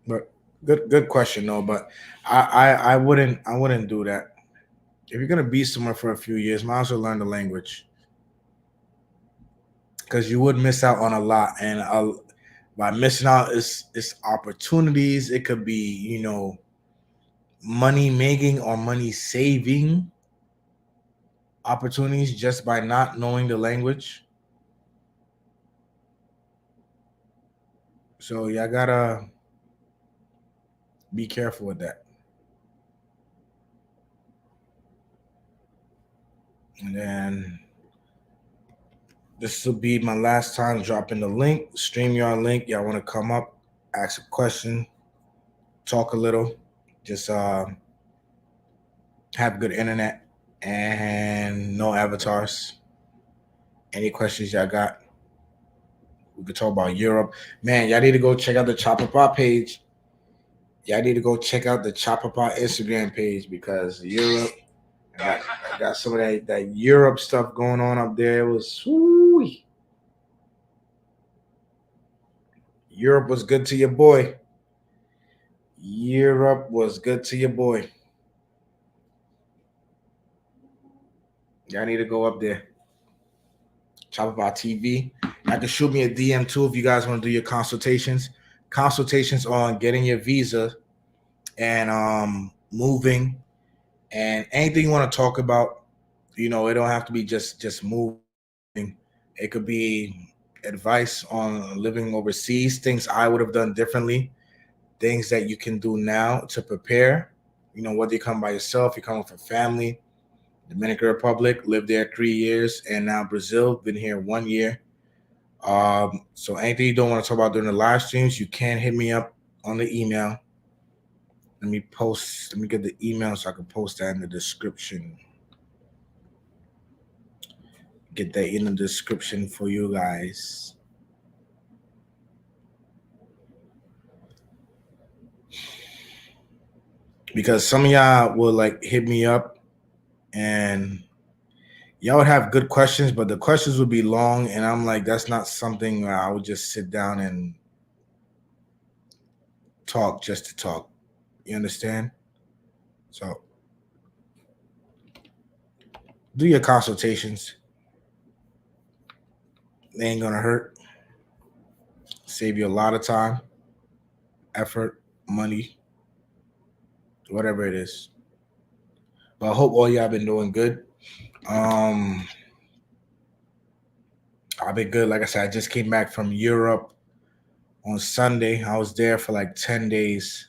But good question, though. But I wouldn't do that. If you're gonna be somewhere for a few years, might as well learn the language, because you would miss out on a lot, and by missing out is opportunities. It could be money making or money saving opportunities just by not knowing the language. So y'all gotta be careful with that. And then this will be my last time dropping the link, StreamYard link. Y'all want to come up, ask a question, talk a little, just have good internet and no avatars. Any questions y'all got? We could talk about Europe. Man, y'all need to go check out the Chopper Pop page. Y'all need to go check out the Chopper Pop Instagram page, because Europe, I got some of that Europe stuff going on up there. It was sweet. Europe was good to your boy. Europe was good to your boy. Y'all need to go up there. Chop About TV. I can shoot me a DM too if you guys want to do your consultations. Consultations on getting your visa and moving and anything you want to talk about. It don't have to be just moving. It could be advice on living overseas, things I would have done differently, things that you can do now to prepare. Whether you come by yourself, you come with a family. Dominican Republic, lived there 3 years, and now Brazil, been here 1 year. So anything you don't want to talk about during the live streams, you can hit me up on the email. Let me get the email so I can post that in the description. get that in the description for you guys. Because some of y'all will like hit me up and y'all would have good questions, but the questions would be long, and I'm like, that's not something where I would just sit down and talk just to talk. You understand? So do your consultations. They ain't gonna hurt. Save you a lot of time, effort, money, whatever it is. But I hope all y'all been doing good. Um, I've been good. Like I said, I just came back from Europe on Sunday. I was there for like 10 days.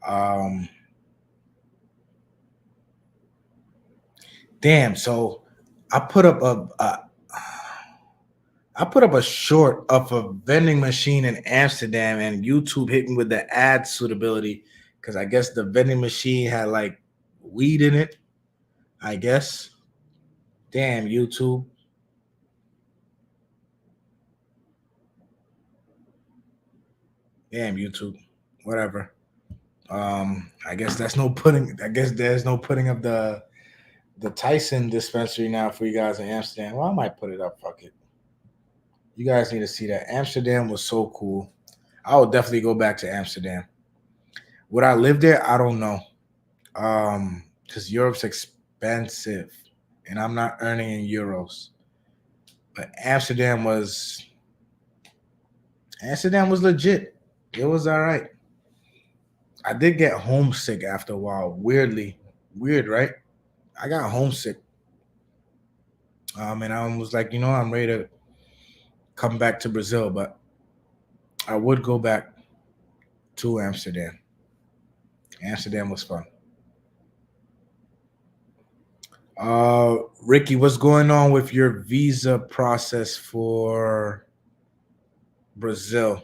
Um, damn. So I put up a short of a vending machine in Amsterdam, and YouTube hit me with the ad suitability because I guess the vending machine had like weed in it. I guess. Damn, YouTube. Damn, YouTube. Whatever. I guess that's no putting. I guess there's no putting up the Tyson dispensary now for you guys in Amsterdam. Well, I might put it up. Fuck it. You guys need to see that. Amsterdam was so cool. I would definitely go back to Amsterdam. Would I live there? I don't know. Because Europe's expensive, and I'm not earning in euros. But Amsterdam was legit. It was all right. I did get homesick after a while. Weirdly, weird, right? I got homesick. And I was like, I'm ready to come back to Brazil, but I would go back to Amsterdam. Amsterdam was fun. Ricky, what's going on with your visa process for Brazil?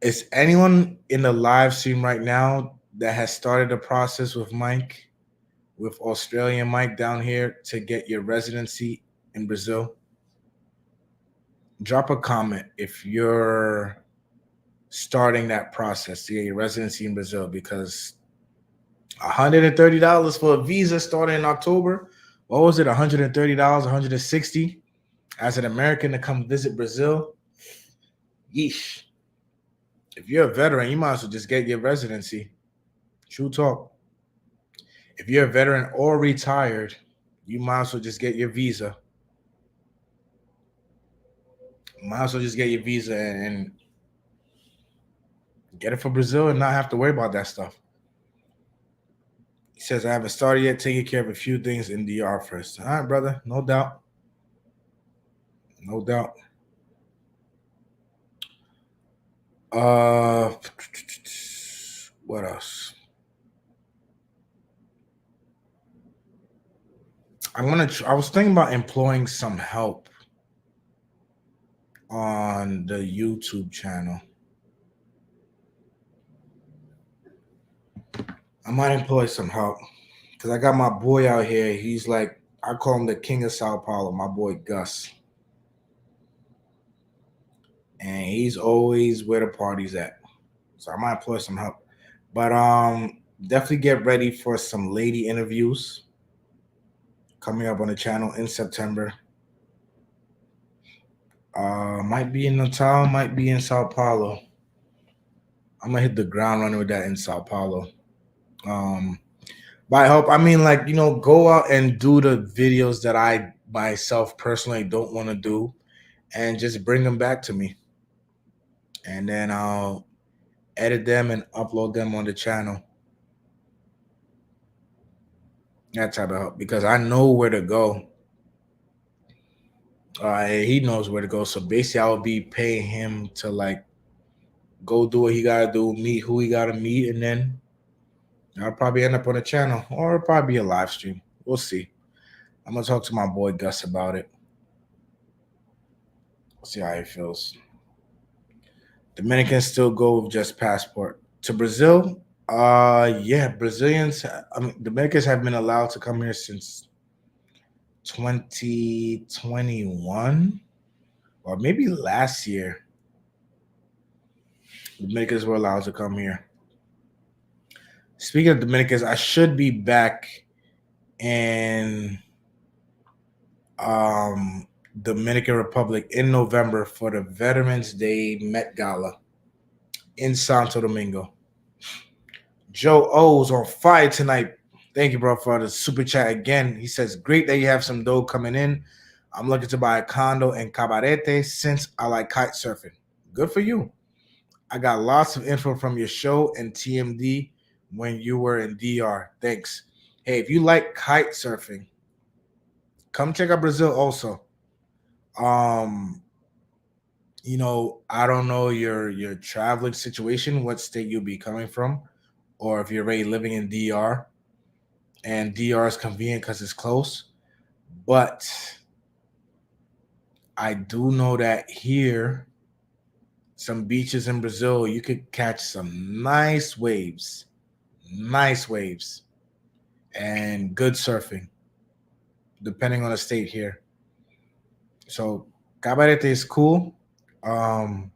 Is anyone in the live stream right now that has started the process with Mike, with Australian Mike down here to get your residency in Brazil? Drop a comment if you're starting that process to get your residency in Brazil, because $130 for a visa starting in October. What was it? $130, 160 as an American to come visit Brazil. Yeesh. If you're a veteran, you might as well just get your residency. True talk. If you're a veteran or retired, you might as well just get your visa. Might as well just get your visa and get it for Brazil and not have to worry about that stuff. He says, I haven't started yet, taking care of a few things in DR first. All right, brother. No doubt. No doubt. What else? I was thinking about employing some help on the YouTube channel. I might employ some help because I got my boy out here. He's like, I call him the king of Sao Paulo, my boy Gus. And he's always where the party's at. So I might employ some help. But definitely get ready for some lady interviews coming up on the channel in September. Might be in Natal, might be in Sao Paulo. I'm gonna hit the ground running with that in Sao Paulo. But I hope, go out and do the videos that I myself personally don't want to do, and just bring them back to me, and then I'll edit them and upload them on the channel. That type of help, because I know where to go. He knows where to go. So basically, I will be paying him to like go do what he gotta do, meet who he gotta meet, and then I'll probably end up on the channel, or it'll probably be a live stream. We'll see. I'm gonna talk to my boy Gus about it. See how he feels. Dominicans still go with just passport to Brazil. Yeah, Dominicans have been allowed to come here since 2021 or maybe last year. Dominicans were allowed to come here. Speaking of Dominicans, I should be back in um, Dominican Republic in November for the Veterans Day Met Gala in Santo Domingo. Joe O's on fire tonight. Thank you, bro, for the super chat again. He says, great that you have some dough coming in. I'm looking to buy a condo in Cabarete since I like kite surfing. Good for you. I got lots of info from your show and TMD when you were in DR. Thanks. Hey, if you like kite surfing, come check out Brazil also. Um, I don't know your traveling situation, what state you'll be coming from, or if you're already living in DR and DR is convenient because it's close. But I do know that here, some beaches in Brazil, you could catch some nice waves, and good surfing, depending on the state here. So Cabarete is cool. Um,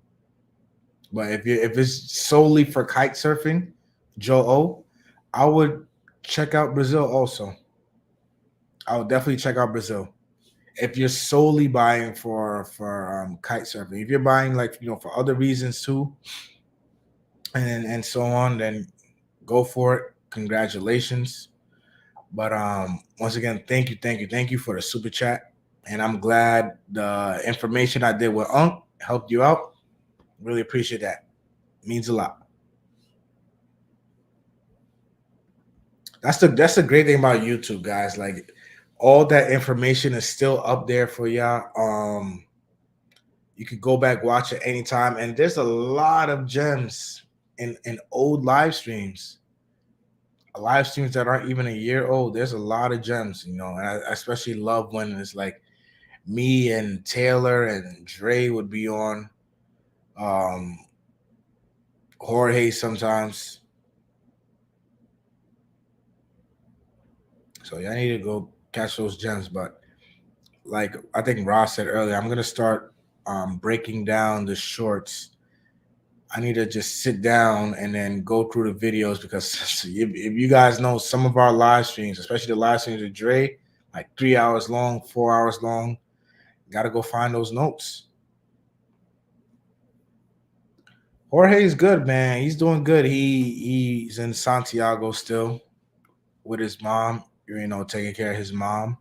but if it's solely for kite surfing, Joe O, I would check out Brazil also. I would definitely check out Brazil. If you're solely buying for kite surfing, if you're buying like for other reasons too, and so on, then go for it. Congratulations. But once again, thank you for the super chat, and I'm glad the information I did with Unc helped you out. Really appreciate that. Means a lot. That's the great thing about YouTube, guys. Like all that information is still up there for y'all. You could go back, watch it anytime, and there's a lot of gems in old live streams that aren't even a year old. There's a lot of gems, and I especially love when it's like me and Taylor and Dre would be on, um, Jorge sometimes. So yeah, I need to go catch those gems. But like I think Ross said earlier, I'm gonna start breaking down the shorts. I need to just sit down and then go through the videos because if you guys know some of our live streams, especially the live streams with Dre, like 3 hours long, 4 hours long, got to go find those notes. Jorge's good, man. He's doing good. He's in Santiago still with his mom. Taking care of his mom.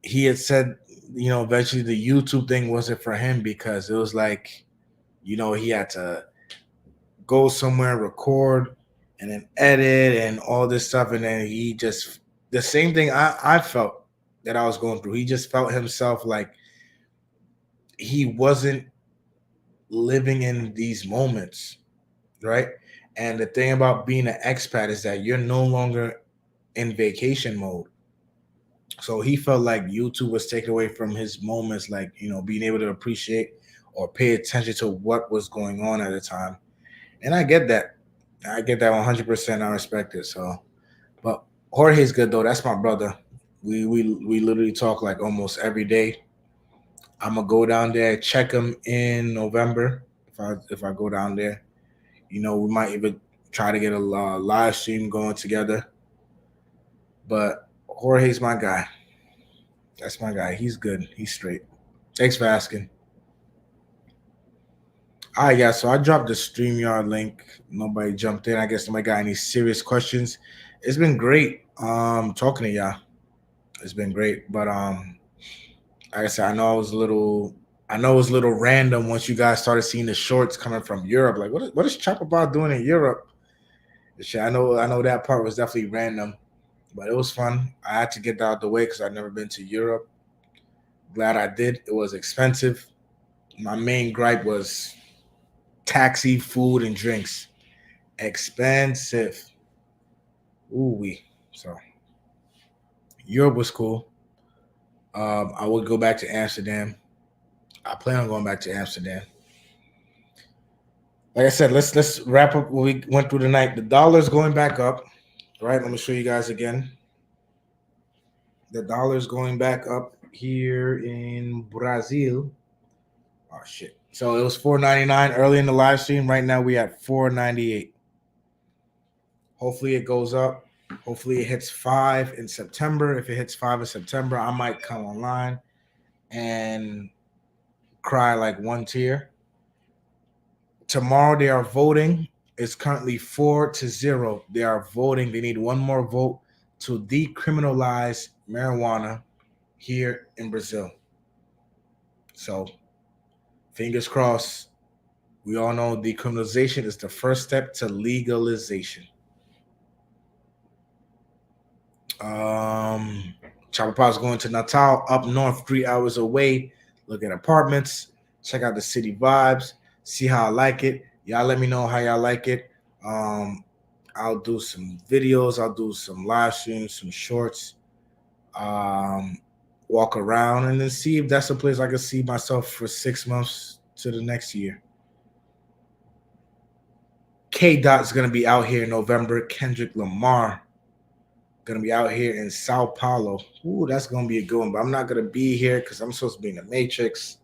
He had said, eventually the YouTube thing wasn't for him because it was like, he had to go somewhere, record, and then edit and all this stuff. And then he just, the same thing I felt that I was going through. He just felt himself like he wasn't living in these moments, right? And the thing about being an expat is that you're no longer in vacation mode. So he felt like YouTube was taken away from his moments, like, being able to appreciate or pay attention to what was going on at the time. And I get that. I get that 100%. I respect it. So, but Jorge's good though. That's my brother. We literally talk like almost every day. I'm gonna go down there, check him in November. If I go down there, we might even try to get a live stream going together. But Jorge's my guy. That's my guy. He's good. He's straight. Thanks for asking. All right, yeah. So I dropped the StreamYard link. Nobody jumped in. I guess nobody got any serious questions. It's been great talking to y'all. It's been great. But like I said, I know it was a little random once you guys started seeing the shorts coming from Europe. Like, what is Chapapa doing in Europe? Shit, I know that part was definitely random, but it was fun. I had to get that out the way because I'd never been to Europe. Glad I did. It was expensive. My main gripe was taxi, food, and drinks. Expensive. Ooh wee. So Europe was cool. I would go back to Amsterdam. I plan on going back to Amsterdam. Like I said, let's wrap up what we went through tonight. The dollar's going back up. Right. Let me show you guys again. The dollar is going back up here in Brazil. Oh shit! So it was 4.99 early in the live stream. Right now we at 4.98. Hopefully it goes up. Hopefully it hits 5 in September. If it hits 5 in September, I might come online and cry like one tear. Tomorrow they are voting. It's currently 4-0. They are voting. They need one more vote to decriminalize marijuana here in Brazil. So fingers crossed. We all know decriminalization is the first step to legalization. Chopper going to Natal, up north, 3 hours away. Look at apartments. Check out the city vibes. See how I like it. Y'all let me know how y'all like it. I'll do some videos. I'll do some live streams, some shorts. Um, Walk around and then see if that's a place I can see myself for 6 months to the next year. K Dot's gonna be out here in November. Kendrick Lamar gonna be out here in Sao Paulo. Ooh, that's gonna be a good one. But I'm not gonna be here because I'm supposed to be in the Matrix.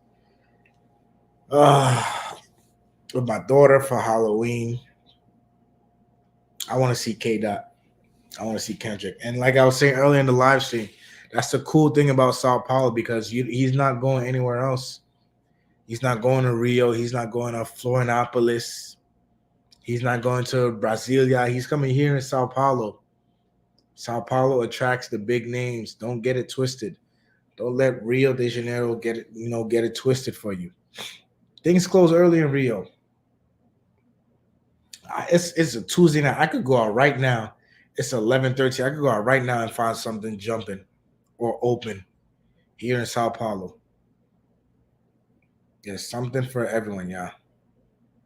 With my daughter for Halloween. I want to see K Dot. I want to see Kendrick. And like I was saying earlier in the live stream, that's the cool thing about Sao Paulo because he's not going anywhere else. He's not going to Rio. He's not going to Florianopolis. He's not going to Brasilia. He's coming here in Sao Paulo. Sao Paulo attracts the big names. Don't get it twisted. Don't let Rio de Janeiro get it twisted for you. Things close early in Rio. It's a Tuesday night. I could go out right now. It's 11:13. I could go out right now and find something jumping or open here in Sao Paulo. There's something for everyone, yeah.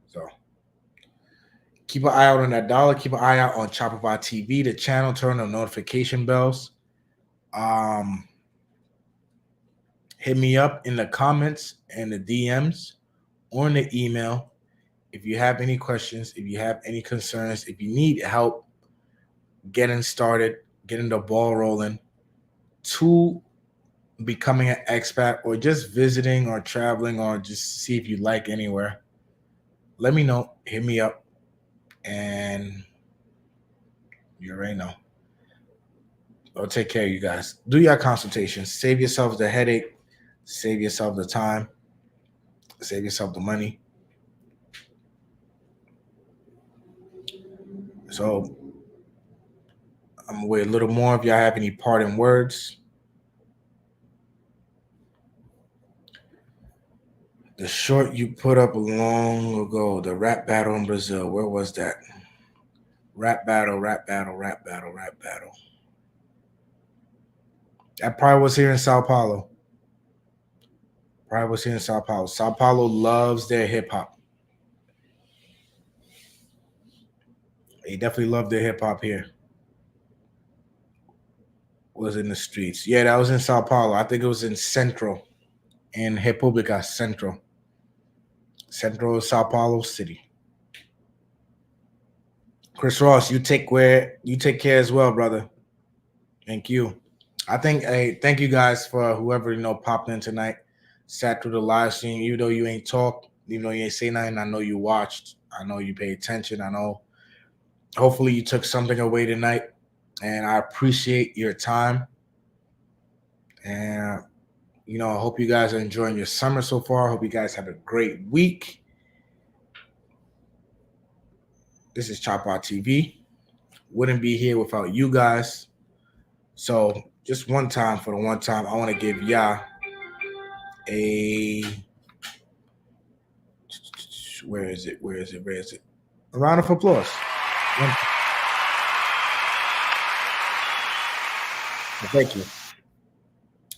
So keep an eye out on that dollar. Keep an eye out on Chapapatv TV, the channel. Turn on notification bells. Hit me up in the comments and the DMs or in the email if you have any questions, if you have any concerns, if you need help getting started, getting the ball rolling to becoming an expat or just visiting or traveling or just see if you like anywhere. Let me know. Hit me up. And you already know. I'll take care of you guys. Do your consultations. Save yourself the headache. Save yourself the time. Save yourself the money. So I'm gonna wait a little more if y'all have any parting words. The short you put up long ago, the rap battle in Brazil. Where was that? Rap battle. That probably was here in Sao Paulo. Sao Paulo loves their hip hop. They definitely love their hip hop here. Was in the streets. Yeah, that was in Sao Paulo. I think it was in Central, in República Central. Central Sao Paulo City. Chris Ross, you take care as well, brother. Thank you. Thank you guys for whoever popped in tonight, sat through the live stream. Even though you ain't talk, even though you ain't say nothing, I know you watched. I know you pay attention. I know. Hopefully, you took something away tonight, and I appreciate your time. And I hope you guys are enjoying your summer so far. I hope you guys have a great week. This is Chopper TV. Wouldn't be here without you guys. So just one time, I want to give y'all a where is it? A round of applause.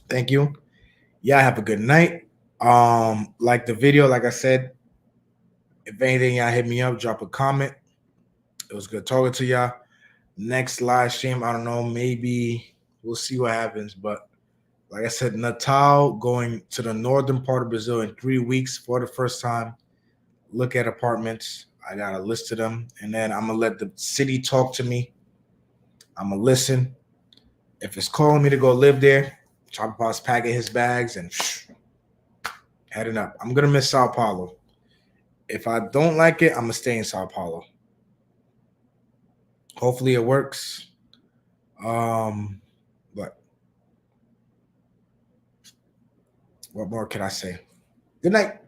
Thank you. Yeah, have a good night. Like the video, like I said, if anything, y'all hit me up, drop a comment. It was good talking to y'all. Next live stream, I don't know, maybe we'll see what happens. But like I said, Natal, going to the northern part of Brazil in 3 weeks for the first time. Look at apartments. I got a list of them. And then I'm going to let the city talk to me. I'm going to listen. If it's calling me to go live there, Chopper's packing his bags and heading up. I'm gonna miss Sao Paulo. If I don't like it, I'm gonna stay in Sao Paulo. Hopefully it works. But what more can I say? Good night.